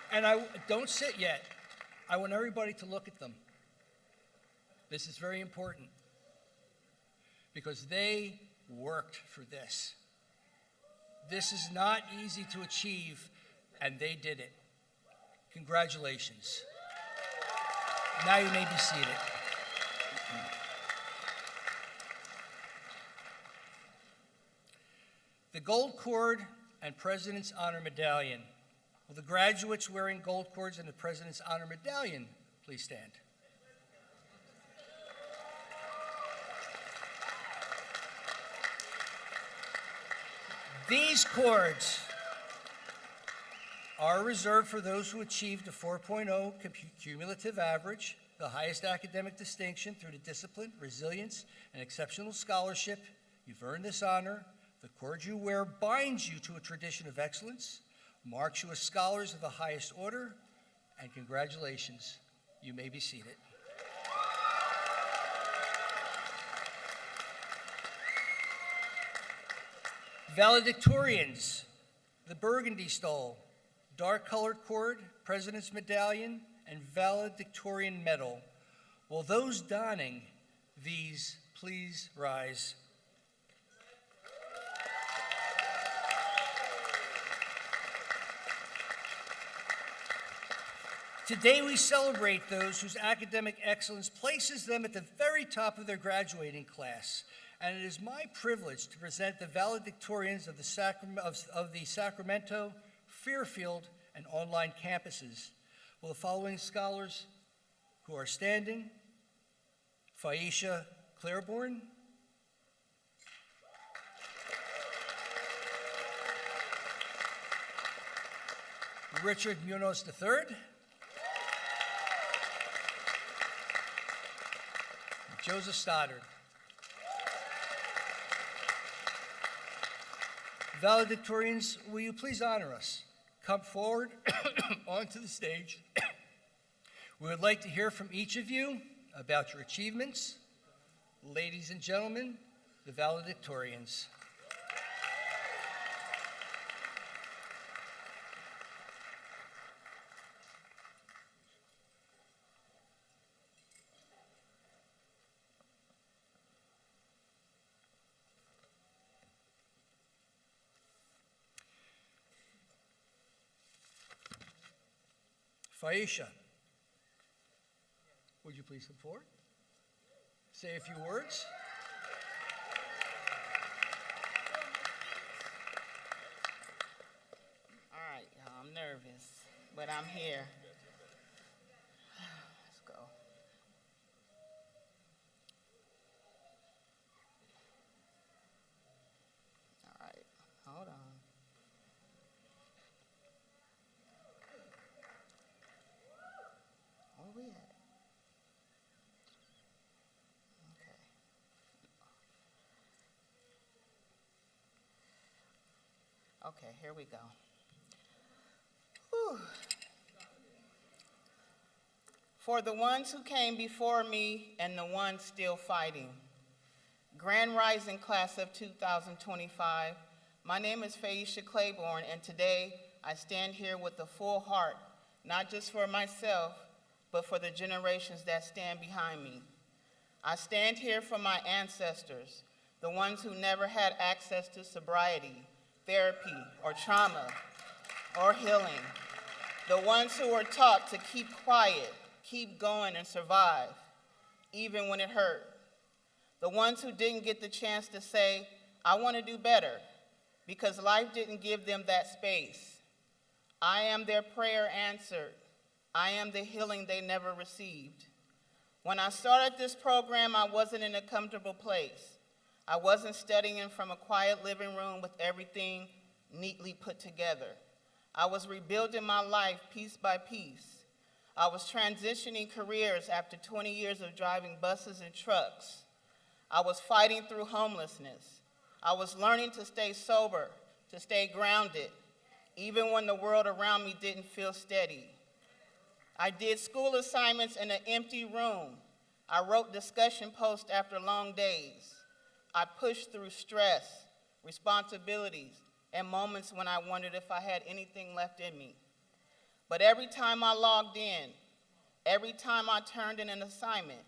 And don't sit yet. I want everybody to look at them. This is very important because they worked for this. This is not easy to achieve, and they did it. Congratulations. Now you may be seated. The gold cord and President's Honor Medallion. Will the graduates wearing gold cords and the President's Honor Medallion please stand? These cords are reserved for those who achieved a 4.0 cumulative average, the highest academic distinction through the discipline, resilience, and exceptional scholarship. You've earned this honor. The cord you wear binds you to a tradition of excellence, marks you as scholars of the highest order, and congratulations. You may be seated. Valedictorians, the burgundy stole, dark colored cord, President's Medallion, and valedictorian medal. Will those donning these please rise? Today we celebrate those whose academic excellence places them at the very top of their graduating class. And it is my privilege to present the valedictorians of the Sacramento, Fairfield, and online campuses. Will the following scholars who are standing: Faisha Claiborne, Richard Munoz III, Joseph Stoddard. Valedictorians, will you please honor us? Come forward onto the stage. We would like to hear from each of you about your achievements. Ladies and gentlemen, the valedictorians. Faisha, would you please come forward? Say a few words. All right, y'all, I'm nervous, but I'm here. Let's go. All right, hold on. Where we at? Okay, here we go. Whew. For the ones who came before me and the ones still fighting. Grand Rising Class of 2025, my name is Faisha Claiborne, and today I stand here with a full heart, not just for myself, but for the generations that stand behind me. I stand here for my ancestors, the ones who never had access to sobriety, therapy, or trauma, or healing. The ones who were taught to keep quiet, keep going, and survive, even when it hurt. The ones who didn't get the chance to say, I want to do better, because life didn't give them that space. I am their prayer answered. I am the healing they never received. When I started this program, I wasn't in a comfortable place. I wasn't studying from a quiet living room with everything neatly put together. I was rebuilding my life piece by piece. I was transitioning careers after 20 years of driving buses and trucks. I was fighting through homelessness. I was learning to stay sober, to stay grounded, even when the world around me didn't feel steady. I did school assignments in an empty room. I wrote discussion posts after long days. I pushed through stress, responsibilities, and moments when I wondered if I had anything left in me. But every time I logged in, every time I turned in an assignment,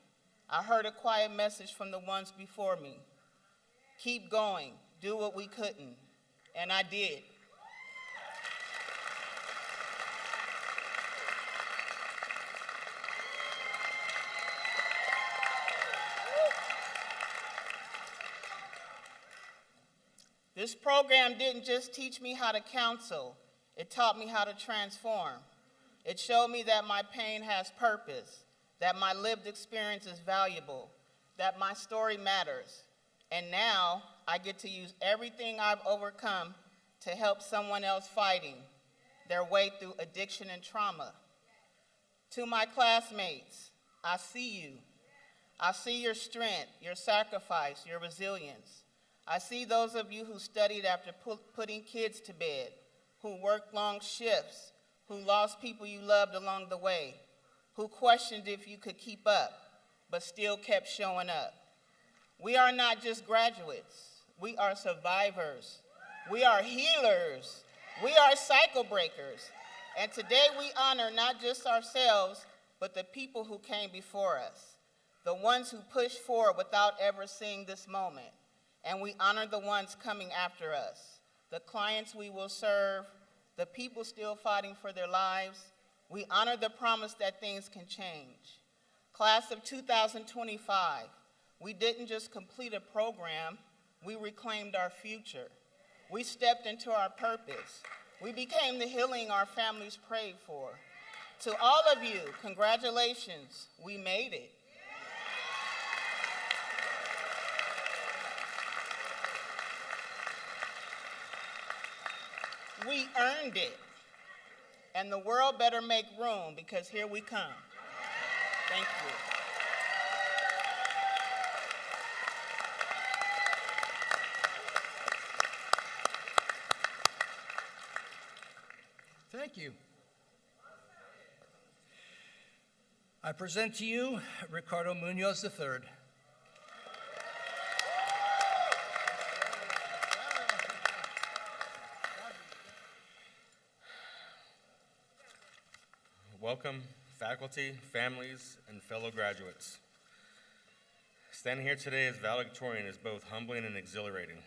I heard a quiet message from the ones before me. Keep going, do what we couldn't, and I did. This program didn't just teach me how to counsel, it taught me how to transform. It showed me that my pain has purpose, that my lived experience is valuable, that my story matters. And now I get to use everything I've overcome to help someone else fighting their way through addiction and trauma. To my classmates, I see you. I see your strength, your sacrifice, your resilience. I see those of you who studied after putting kids to bed, who worked long shifts, who lost people you loved along the way, who questioned if you could keep up, but still kept showing up. We are not just graduates. We are survivors. We are healers. We are cycle breakers. And today we honor not just ourselves, but the people who came before us, the ones who pushed forward without ever seeing this moment. And we honor the ones coming after us, the clients we will serve, the people still fighting for their lives. We honor the promise that things can change. Class of 2025, we didn't just complete a program, we reclaimed our future. We stepped into our purpose. We became the healing our families prayed for. To all of you, congratulations, we made it. We earned it. And the world better make room because here we come. Thank you. Thank you. I present to you Ricardo Munoz III. Welcome, faculty, families, and fellow graduates. Standing here today as valedictorian is both humbling and exhilarating.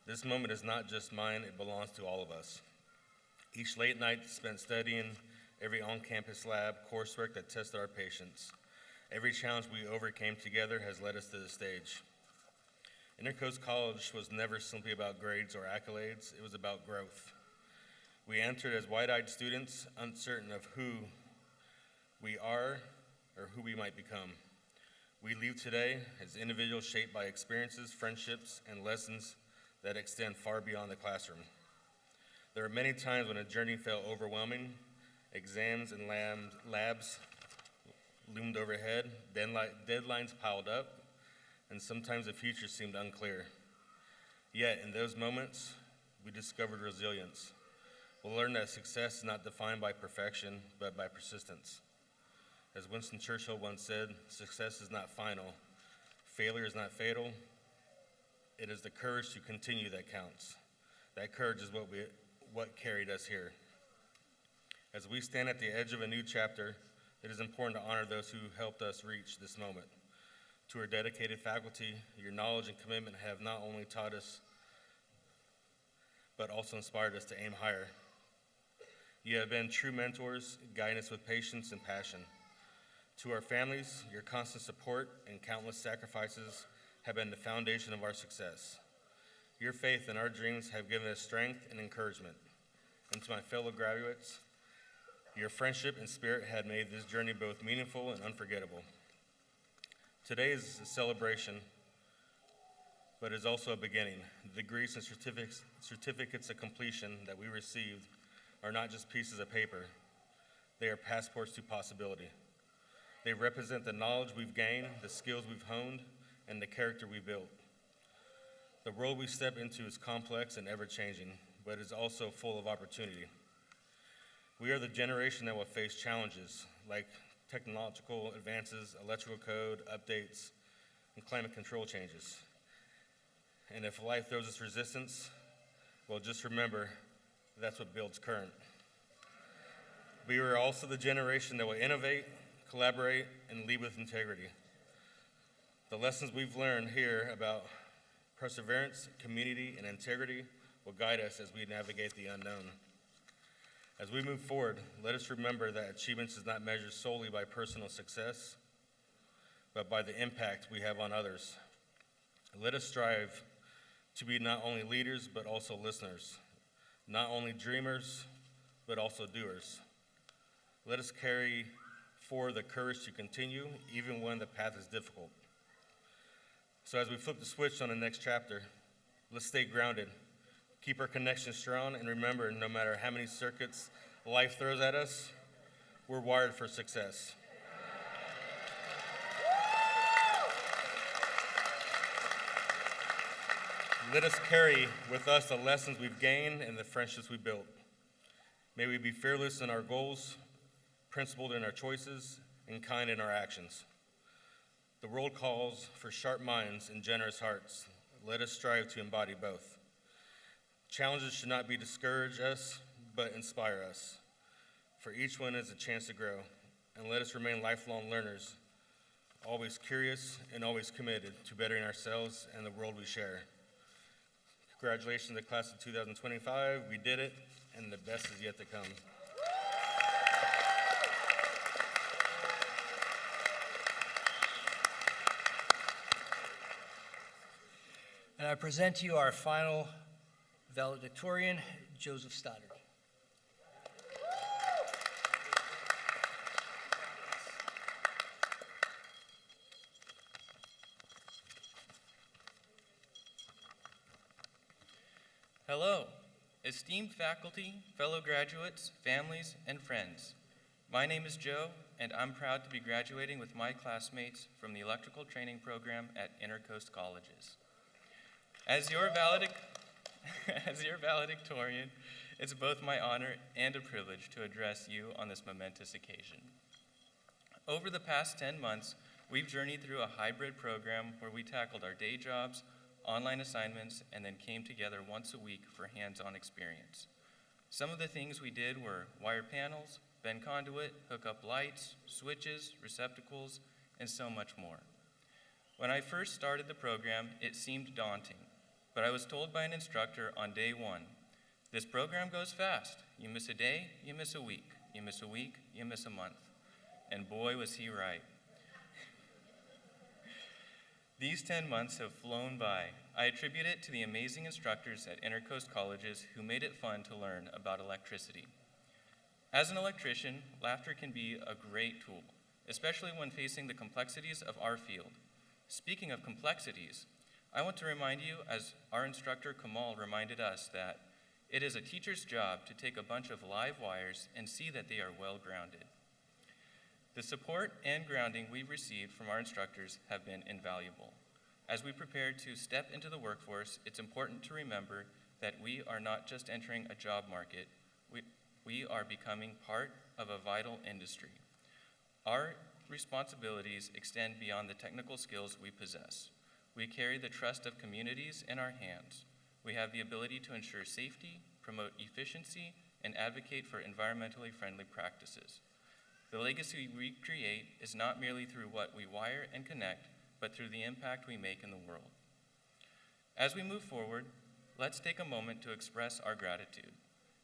This moment is not just mine, it belongs to all of us. Each late night spent studying, every on-campus lab, coursework that tested our patience, every challenge we overcame together has led us to this stage. Intercoast College was never simply about grades or accolades, it was about growth. We entered as wide-eyed students, uncertain of who we are or who we might become. We leave today as individuals shaped by experiences, friendships, and lessons that extend far beyond the classroom. There are many times when a journey felt overwhelming, exams and labs loomed overhead, deadlines piled up, and sometimes the future seemed unclear. Yet, in those moments, we discovered resilience. We learned that success is not defined by perfection, but by persistence. As Winston Churchill once said, success is not final, failure is not fatal, it is the courage to continue that counts. That courage is what carried us here. As we stand at the edge of a new chapter, it is important to honor those who helped us reach this moment. To our dedicated faculty, your knowledge and commitment have not only taught us, but also inspired us to aim higher. You have been true mentors, guiding us with patience and passion. To our families, your constant support and countless sacrifices have been the foundation of our success. Your faith in our dreams have given us strength and encouragement. And to my fellow graduates, your friendship and spirit have made this journey both meaningful and unforgettable. Today is a celebration, but is also a beginning. The degrees and certificates of completion that we received are not just pieces of paper. They are passports to possibility. They represent the knowledge we've gained, the skills we've honed, and the character we built. The world we step into is complex and ever-changing, but is also full of opportunity. We are the generation that will face challenges like technological advances, electrical code, updates, and climate control changes. And if life throws us resistance, well, just remember, that's what builds current. We are also the generation that will innovate, collaborate, and lead with integrity. The lessons we've learned here about perseverance, community, and integrity will guide us as we navigate the unknown. As we move forward, let us remember that achievements is not measured solely by personal success, but by the impact we have on others. Let us strive to be not only leaders, but also listeners, not only dreamers, but also doers. Let us carry forward the courage to continue, even when the path is difficult. So as we flip the switch on the next chapter, let's stay grounded, keep our connection strong, and remember, no matter how many circuits life throws at us, we're wired for success. Let us carry with us the lessons we've gained and the friendships we built. May we be fearless in our goals, principled in our choices, and kind in our actions. The world calls for sharp minds and generous hearts. Let us strive to embody both. Challenges should not be discourage us, but inspire us. For each one is a chance to grow, and let us remain lifelong learners, always curious and always committed to bettering ourselves and the world we share. Congratulations to the class of 2025. We did it, and the best is yet to come. And I present to you our final valedictorian, Joseph Stoddard. Hello, esteemed faculty, fellow graduates, families, and friends. My name is Joe, and I'm proud to be graduating with my classmates from the electrical training program at Intercoast Colleges. As your valedictorian, it's both my honor and a privilege to address you on this momentous occasion. Over the past 10 months, we've journeyed through a hybrid program where we tackled our day jobs, online assignments, and then came together once a week for hands-on experience. Some of the things we did were wire panels, bend conduit, hook up lights, switches, receptacles, and so much more. When I first started the program, it seemed daunting, but I was told by an instructor on day one, this program goes fast. You miss a day, you miss a week. You miss a week, you miss a month. And boy, was he right. These 10 months have flown by. I attribute it to the amazing instructors at Intercoast Colleges who made it fun to learn about electricity. As an electrician, laughter can be a great tool, especially when facing the complexities of our field. Speaking of complexities, I want to remind you, as our instructor Kamal reminded us, that it is a teacher's job to take a bunch of live wires and see that they are well grounded. The support and grounding we've received from our instructors have been invaluable. As we prepare to step into the workforce, it's important to remember that we are not just entering a job market, we are becoming part of a vital industry. Our responsibilities extend beyond the technical skills we possess. We carry the trust of communities in our hands. We have the ability to ensure safety, promote efficiency, and advocate for environmentally friendly practices. The legacy we create is not merely through what we wire and connect, but through the impact we make in the world. As we move forward, let's take a moment to express our gratitude.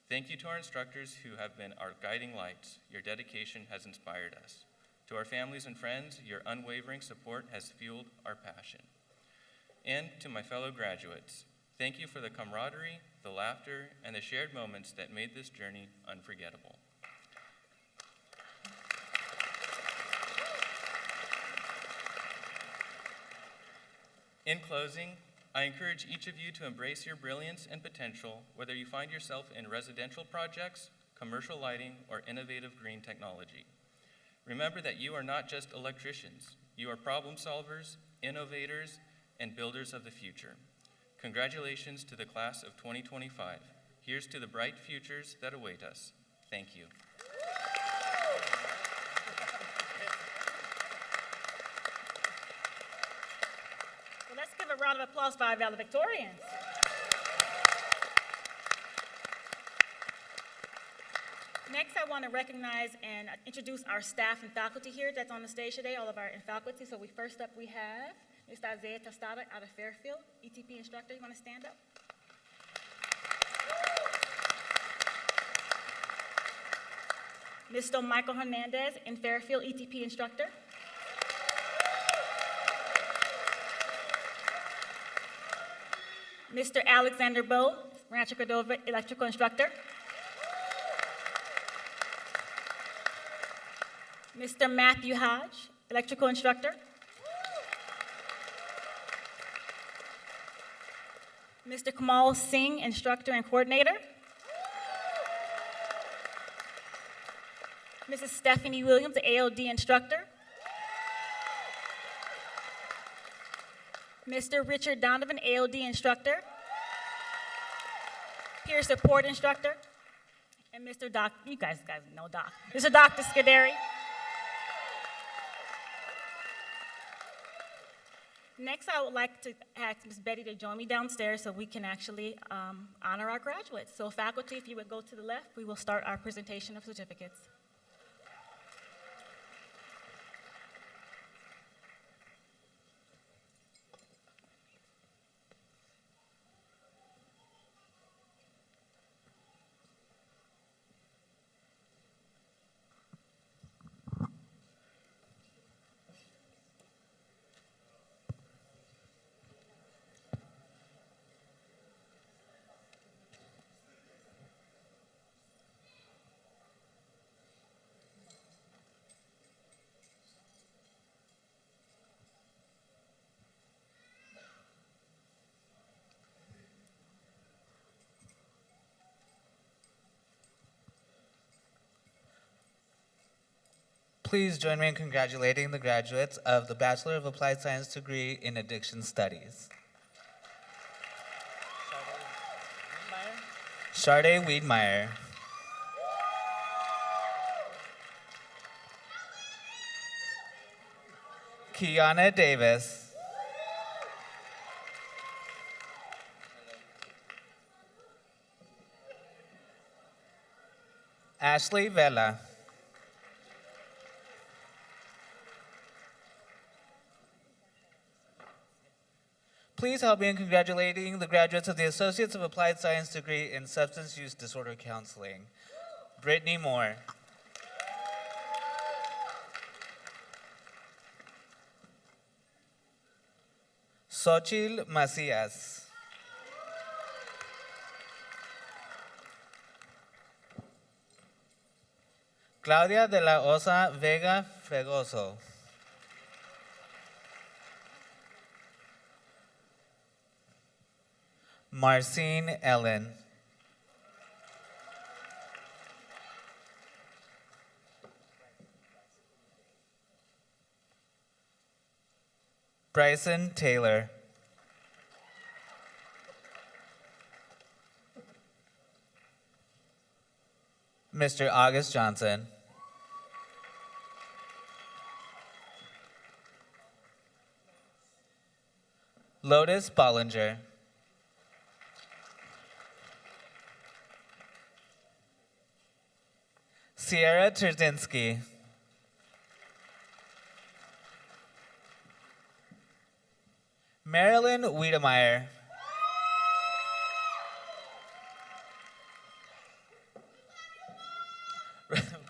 Thank you to our instructors who have been our guiding lights. Your dedication has inspired us. To our families and friends, your unwavering support has fueled our passion. And to my fellow graduates, thank you for the camaraderie, the laughter, and the shared moments that made this journey unforgettable. In closing, I encourage each of you to embrace your brilliance and potential, whether you find yourself in residential projects, commercial lighting, or innovative green technology. Remember that you are not just electricians. You are problem solvers, innovators, and builders of the future. Congratulations to the class of 2025. Here's to the bright futures that await us. Thank you. Well, let's give a round of applause for our valedictorians. Next, I want to recognize and introduce our staff and faculty here that's on the stage today, all of our faculty. So first up we have Mr. Isaiah Tostada out of Fairfield, ETP instructor. You want to stand up? Mr. Michael Hernandez in Fairfield, ETP instructor. Mr. Alexander Bowe, Rancho Cordova electrical instructor. Mr. Matthew Hodge, electrical instructor. Mr. Kamal Singh, instructor and coordinator. Mrs. Stephanie Williams, ALD instructor. Mr. Richard Donovan, ALD instructor. Peer support instructor. And Mr. Doc, you guys know Doc. Mr. Dr. Scuderi. Next, I would like to ask Ms. Betty to join me downstairs so we can actually honor our graduates. So faculty, if you would go to the left, we will start our presentation of certificates. Please join me in congratulating the graduates of the Bachelor of Applied Science degree in Addiction Studies. Sharday Wiedmeyer. Kiana Davis. Ashley Vela. Please help me in congratulating the graduates of the Associates of Applied Science degree in Substance Use Disorder Counseling. Brittany Moore. Xochitl Macias. Claudia de la Osa Vega Fregoso. Marcine Ellen. Bryson Taylor. Mr. August Johnson. Lotus Bollinger. Sierra Terzinsky. Marilyn Wiedemeyer.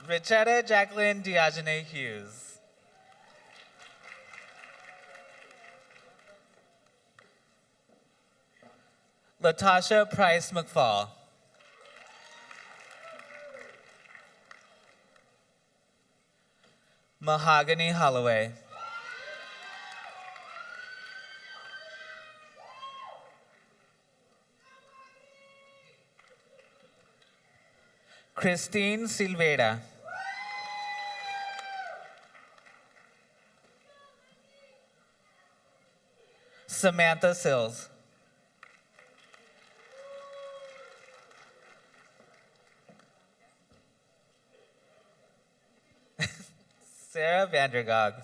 Richetta Jacqueline Diogene Hughes. Latasha Price McFall. Mahogany Holloway. Christine Silveira. Samantha Sills. Sarah Vandergog.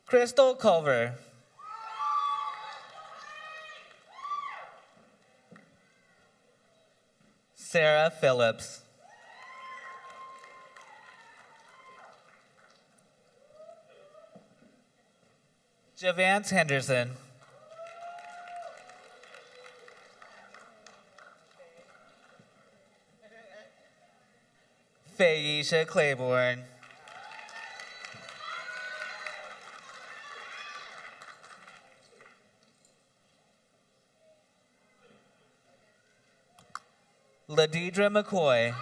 Crystal Culver. Sarah Phillips. Javance Henderson. Fayisha Claiborne. Ladidra McCoy.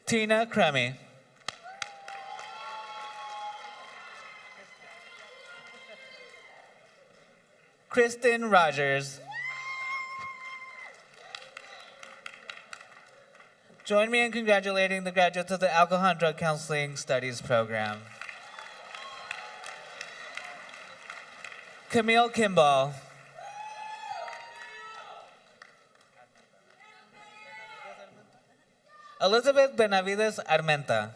Tina Crummy. Kristen Rogers. Join me in congratulating the graduates of the Alcohol and Drug Counseling Studies program. Camille Kimball. Elizabeth Benavides Armenta.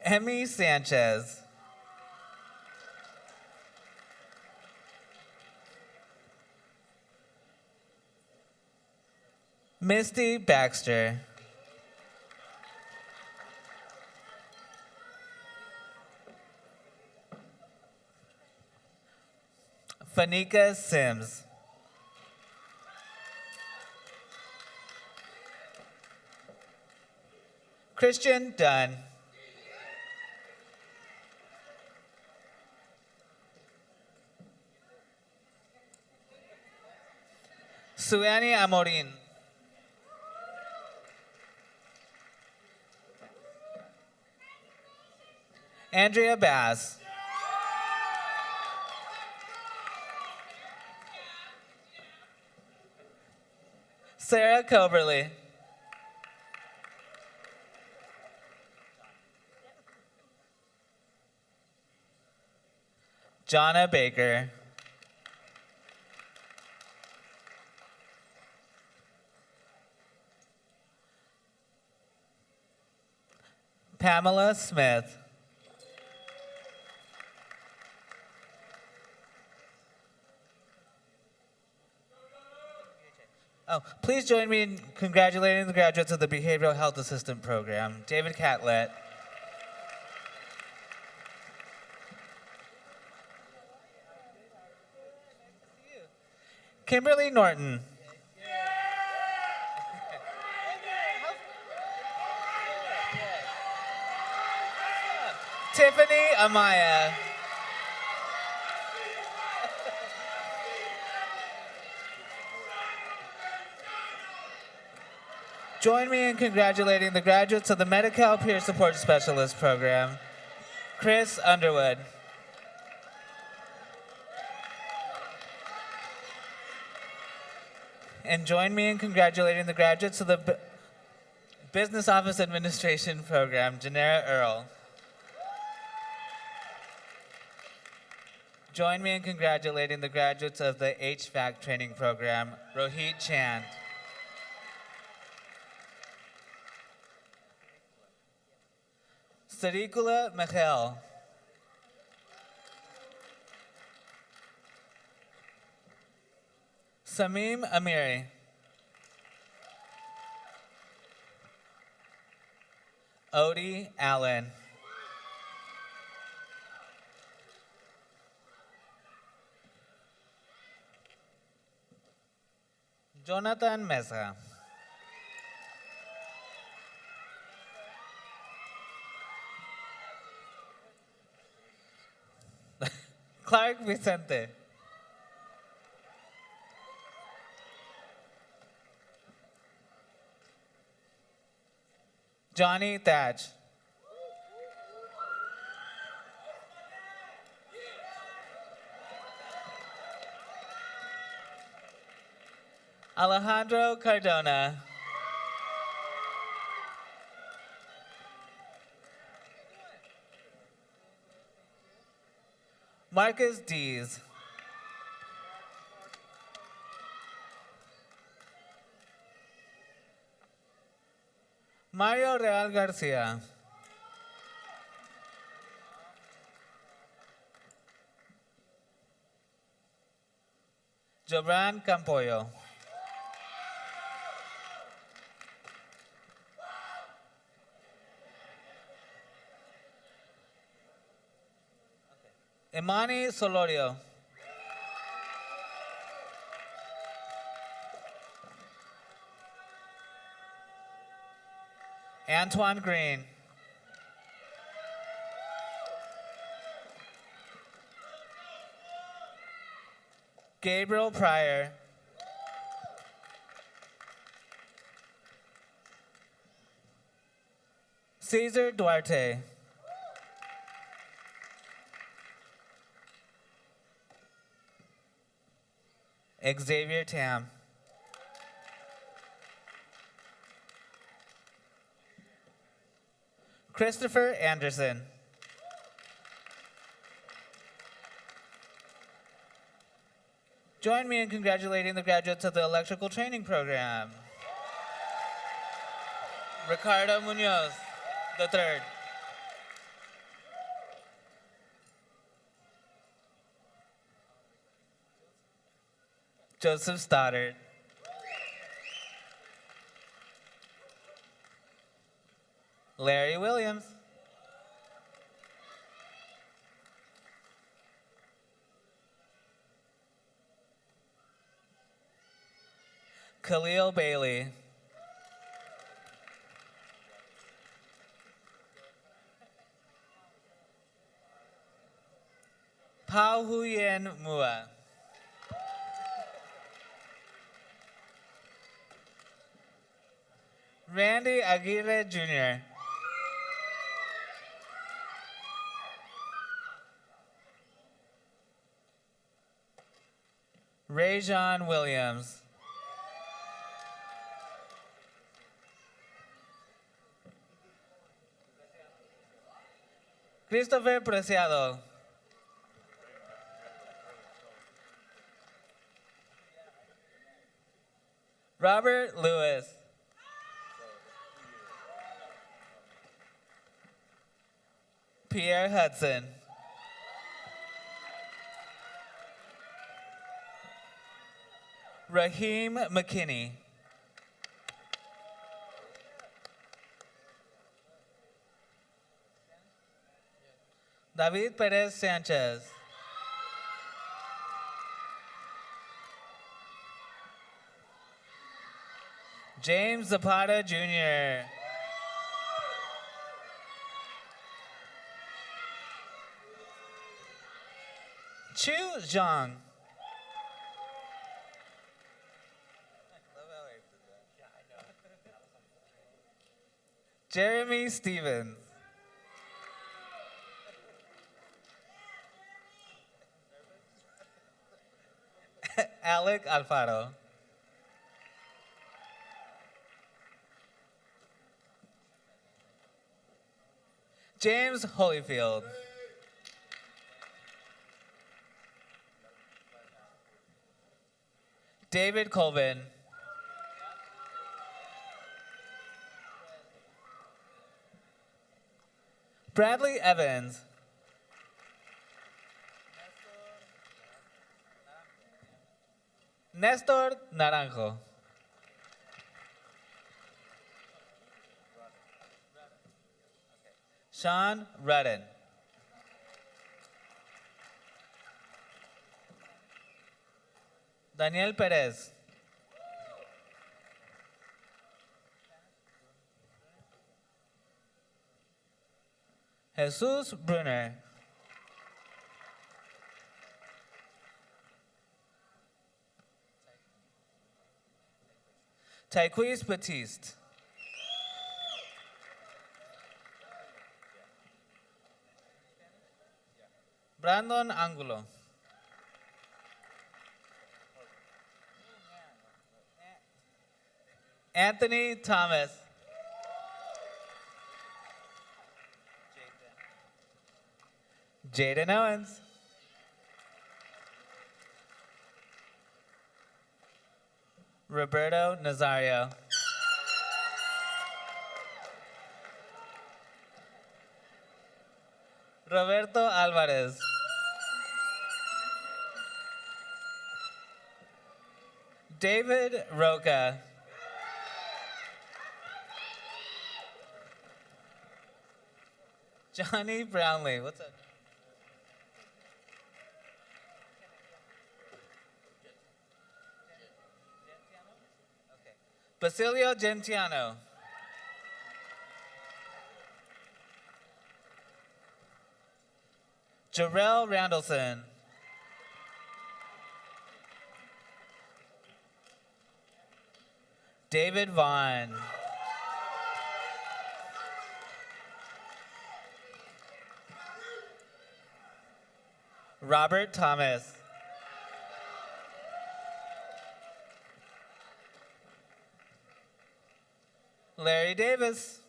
Emmy Sanchez. Misty Baxter. Fanika Sims. Christian Dunn. Suani Amorin. Andrea Bass. Sarah Coberly. Jonna Baker. Pamela Smith. Oh, please join me in congratulating the graduates of the Behavioral Health Assistant Program. David Catlett. Kimberly Norton. Tiffany Amaya. Join me in congratulating the graduates of the Medi-Cal Peer Support Specialist Program. Chris Underwood. And join me in congratulating the graduates of the Business Office Administration Program, Janera Earl. Join me in congratulating the graduates of the HVAC Training Program, Rohit Chand. Sarikula Michel. Samim Amiri. Odie Allen. Jonathan Mesa. Clark Vicente. Johnny Thatch. Alejandro Cardona. Marcus Dees. Mario Real Garcia. Jobran Campoyo. Imani Solorio. Antoine Green. Gabriel Pryor. Cesar Duarte. Xavier Tam. Christopher Anderson. Join me in congratulating the graduates of the Electrical Training Program. Ricardo Munoz, the third. Joseph Stoddard. Larry Williams. Khalil Bailey. Pao Huyen Mua. Randy Aguirre Jr. Rayjon Williams. Christopher Preciado. Robert Lewis. Pierre Hudson. Raheem McKinney. David Perez Sanchez. James Zapata Jr. Chu Zhang. Jeremy Stevens. Alec Alfaro. James Holyfield. David Colvin. Bradley Evans. Nestor Naranjo. Sean Rudden. Daniel Perez. Jesus Brunner. Tyquise Batiste. Brandon Angulo. Anthony Thomas. Jaden Owens. Roberto Nazario. Roberto Alvarez. David Roca. Johnny Brownlee. What's up? Basilio Gentiano. Jarrell Randleson. David Vaughn. Robert Thomas. Larry Davis.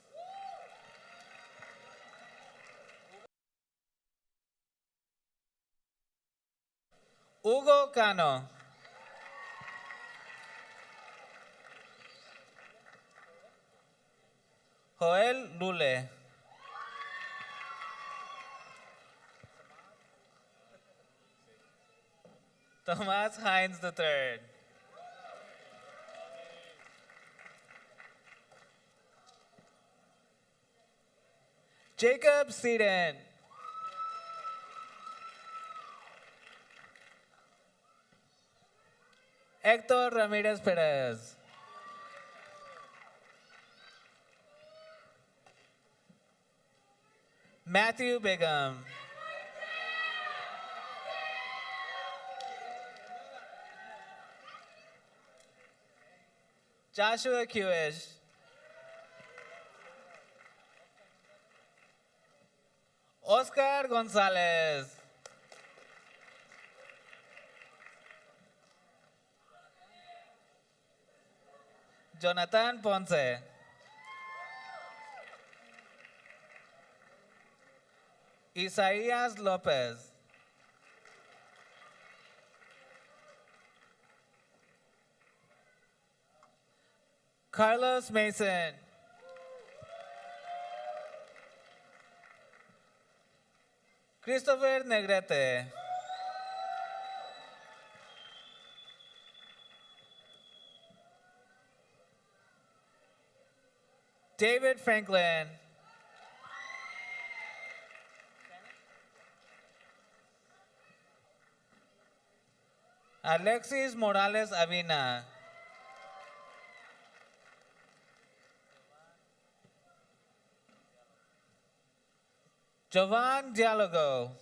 Hugo Cano. Joel Lule. Tomas Hines III. Jacob Seaton. Hector Ramirez Perez. Matthew Bigham. Joshua Kewish. Oscar Gonzalez. Jonathan Ponce. Isaías López. Carlos Mason. Christopher Negrete. David Franklin. Alexis Morales Avina. Jovan Dialogo.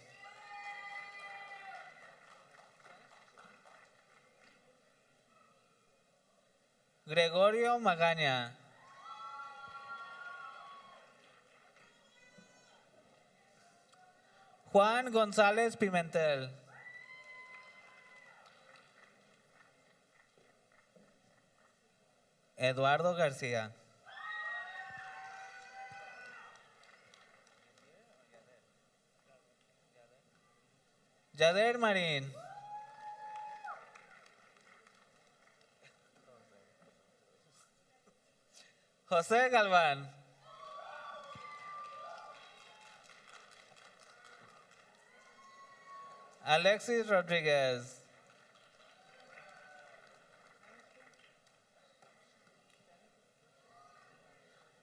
Gregorio Magaña. Juan González Pimentel. Eduardo García. Yader Marín. José Galván. Alexis Rodríguez.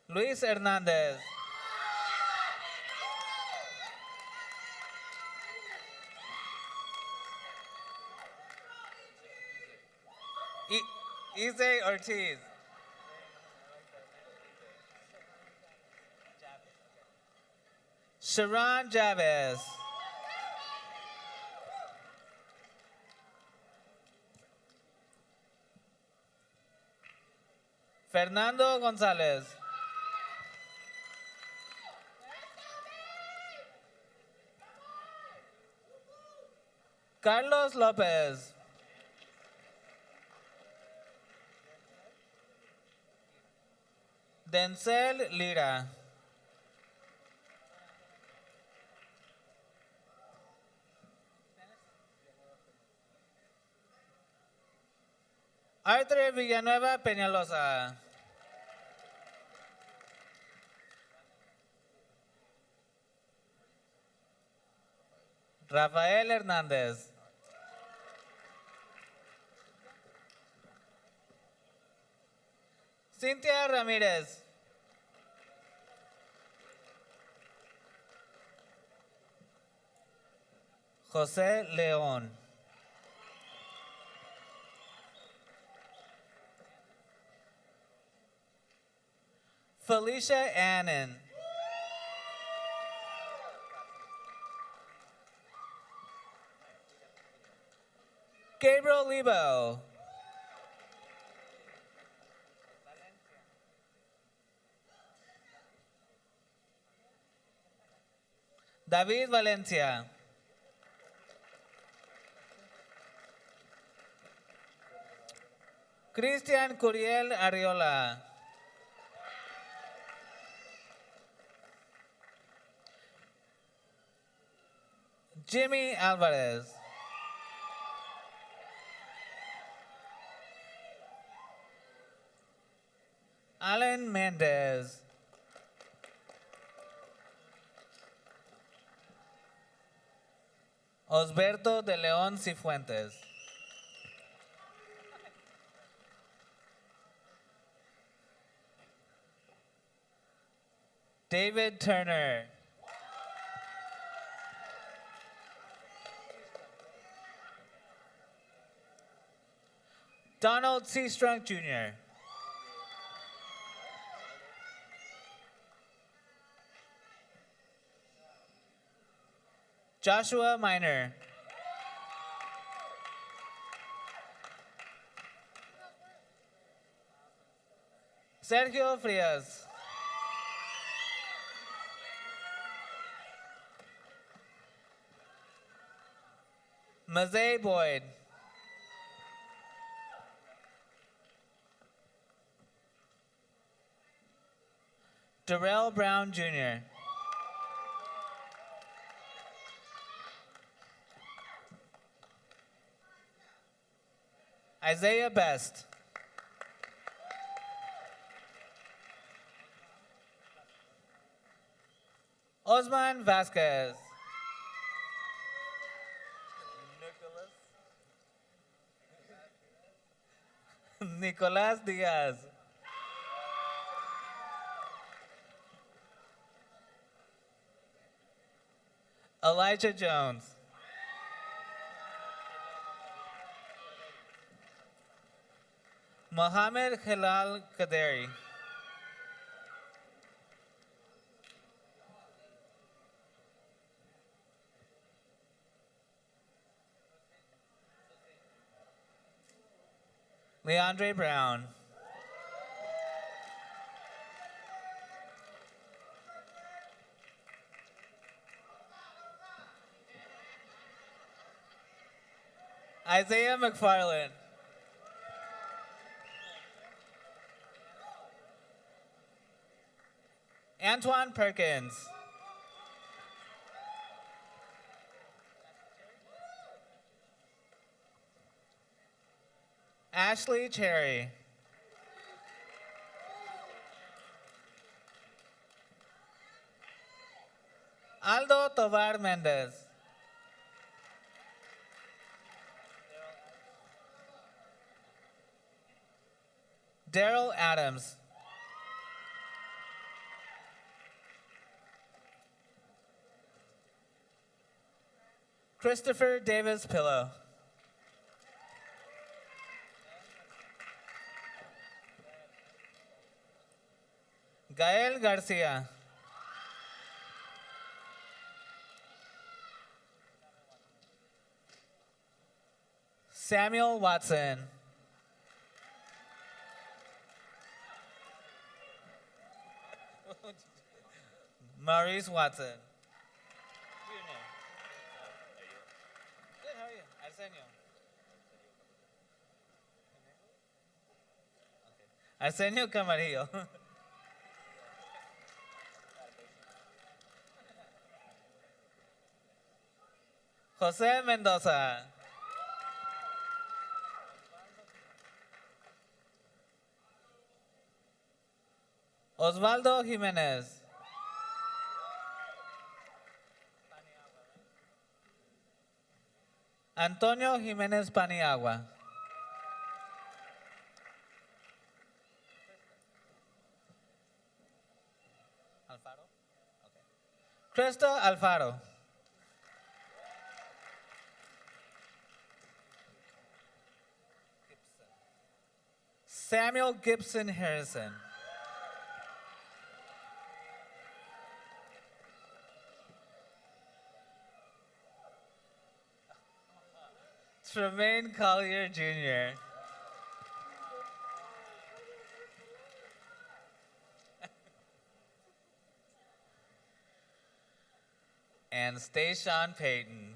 Luis Hernández. Ise Ortiz. Sharon Chavez. Fernando González. Carlos López. Denzel Lira. Arthur Villanueva Peñalosa. Rafael Hernández. Cintia Ramírez. José León. Felicia Annan. Gabriel Lebo. David Valencia. Cristian Curiel Arriola. Jimmy Alvarez. Alan Mendez. Osberto de León Cifuentes. David Turner. Donald C. Strunk Jr. Joshua Minor. Sergio Frias. Mazay Boyd. Darrell Brown Jr. Isaiah Best. Osman Vasquez. Nicolas Diaz. Elijah Jones. Mohammed Hilal Kaderi. Leandre Brown. Isaiah McFarland. Antoine Perkins. Ashley Cherry. Aldo Tovar Mendez. Daryl Adams. Christopher Davis Pillow. Gael Garcia. Samuel Watson. Maurice Watson. Good, how are you? Arsenio. Arsenio Camarillo. Jose Mendoza. Osvaldo Jimenez. Antonio Jimenez Paniagua. Alfaro? Okay. Cresta Alfaro. Samuel Gibson Harrison. Tremaine Collier Jr. and Stayshawn Payton.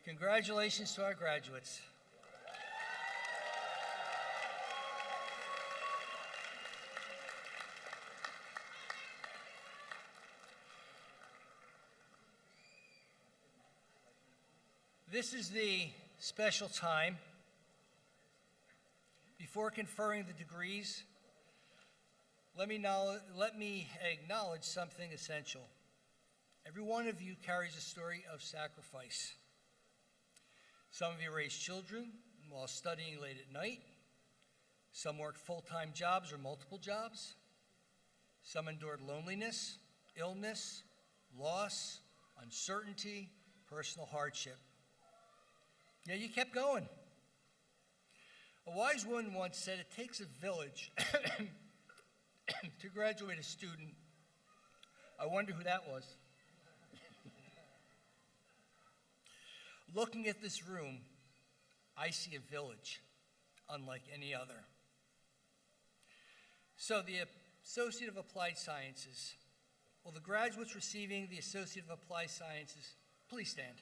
Congratulations to our graduates. This is the special time. Before conferring the degrees, let me acknowledge something essential. Every one of you carries a story of sacrifice. Some of you raised children while studying late at night. Some worked full-time jobs or multiple jobs. Some endured loneliness, illness, loss, uncertainty, personal hardship. Yet you kept going. A wise woman once said, "It takes a village to graduate a student." I wonder who that was. Looking at this room, I see a village unlike any other. So the Associate of Applied Sciences, will the graduates receiving the Associate of Applied Sciences please stand?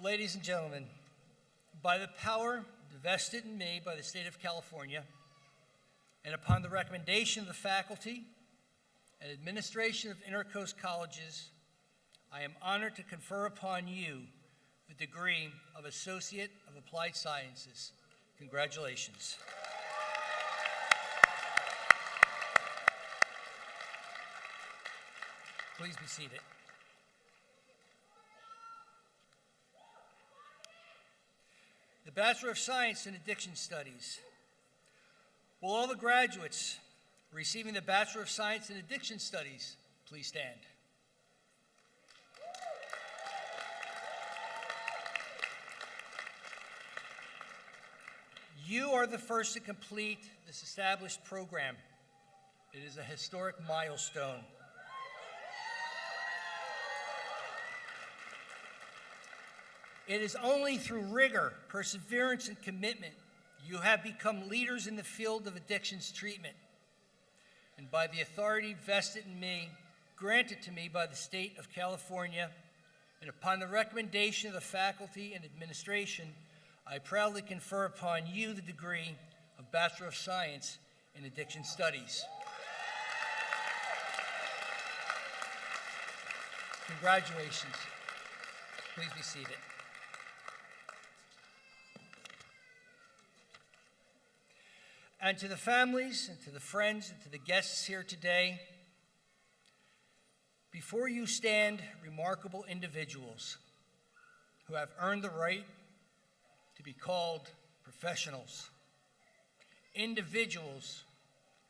Ladies and gentlemen, by the power vested in me by the state of California, and upon the recommendation of the faculty and administration of Intercoast Colleges, I am honored to confer upon you the degree of Associate of Applied Sciences. Congratulations. Please be seated. The Bachelor of Science in Addiction Studies. Will all the graduates receiving the Bachelor of Science in Addiction Studies please stand? You are the first to complete this established program. It is a historic milestone. It is only through rigor, perseverance, and commitment you have become leaders in the field of addictions treatment. And by the authority vested in me, granted to me by the state of California, and upon the recommendation of the faculty and administration, I proudly confer upon you the degree of Bachelor of Science in Addiction Studies. Congratulations. Please be seated. And to the families, and to the friends, and to the guests here today, before you stand remarkable individuals who have earned the right to be called professionals, individuals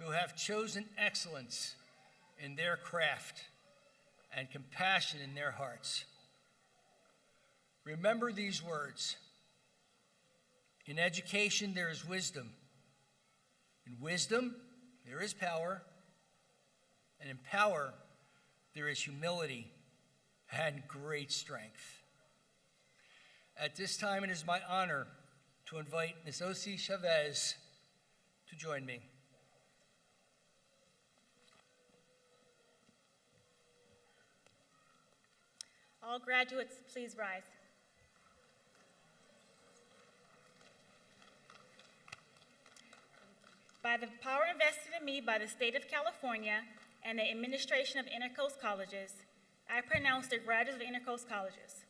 who have chosen excellence in their craft and compassion in their hearts. Remember these words: in education there is wisdom. In wisdom, there is power, and in power, there is humility and great strength. At this time, it is my honor to invite Ms. Osi Chavez to join me. All graduates, please rise. By the power invested in me by the state of California and the administration of Intercoast Colleges, I pronounce the graduates of Intercoast Colleges.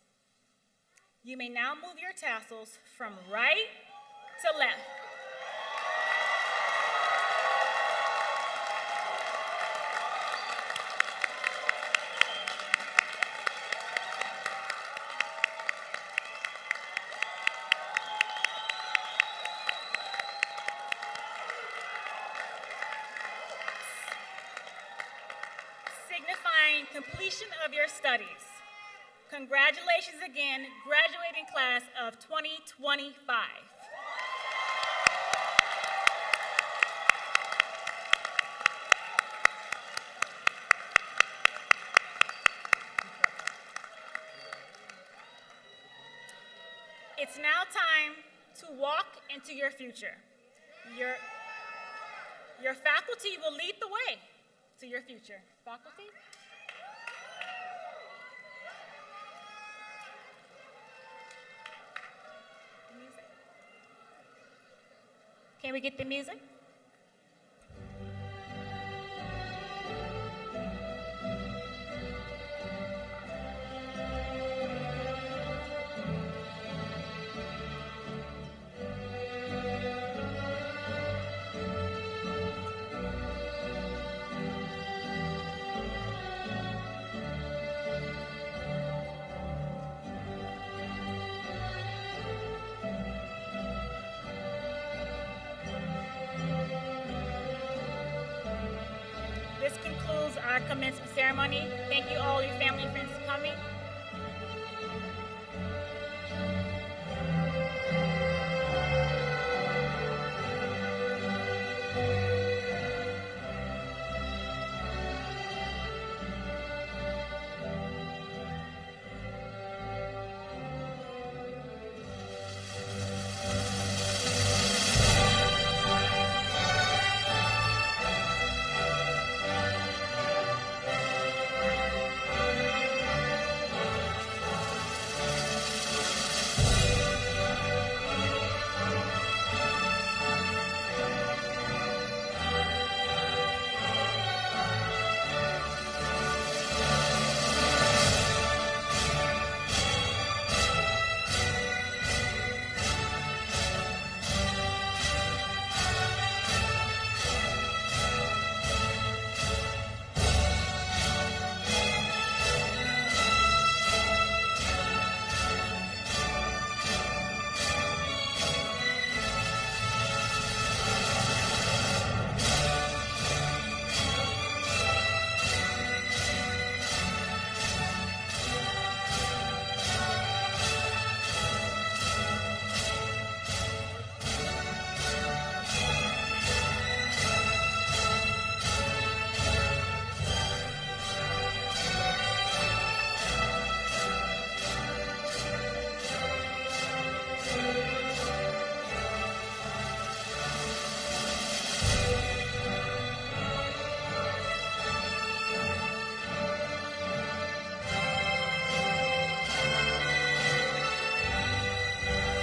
You may now move your tassels from right to left. Signifying completion of your studies. Congratulations again, graduating class of 2025. It's now time to walk into your future. Your faculty will lead the way to your future. Faculty? Music. Can we get the music? our commencement ceremony. Thank you all, your family and friends, for coming.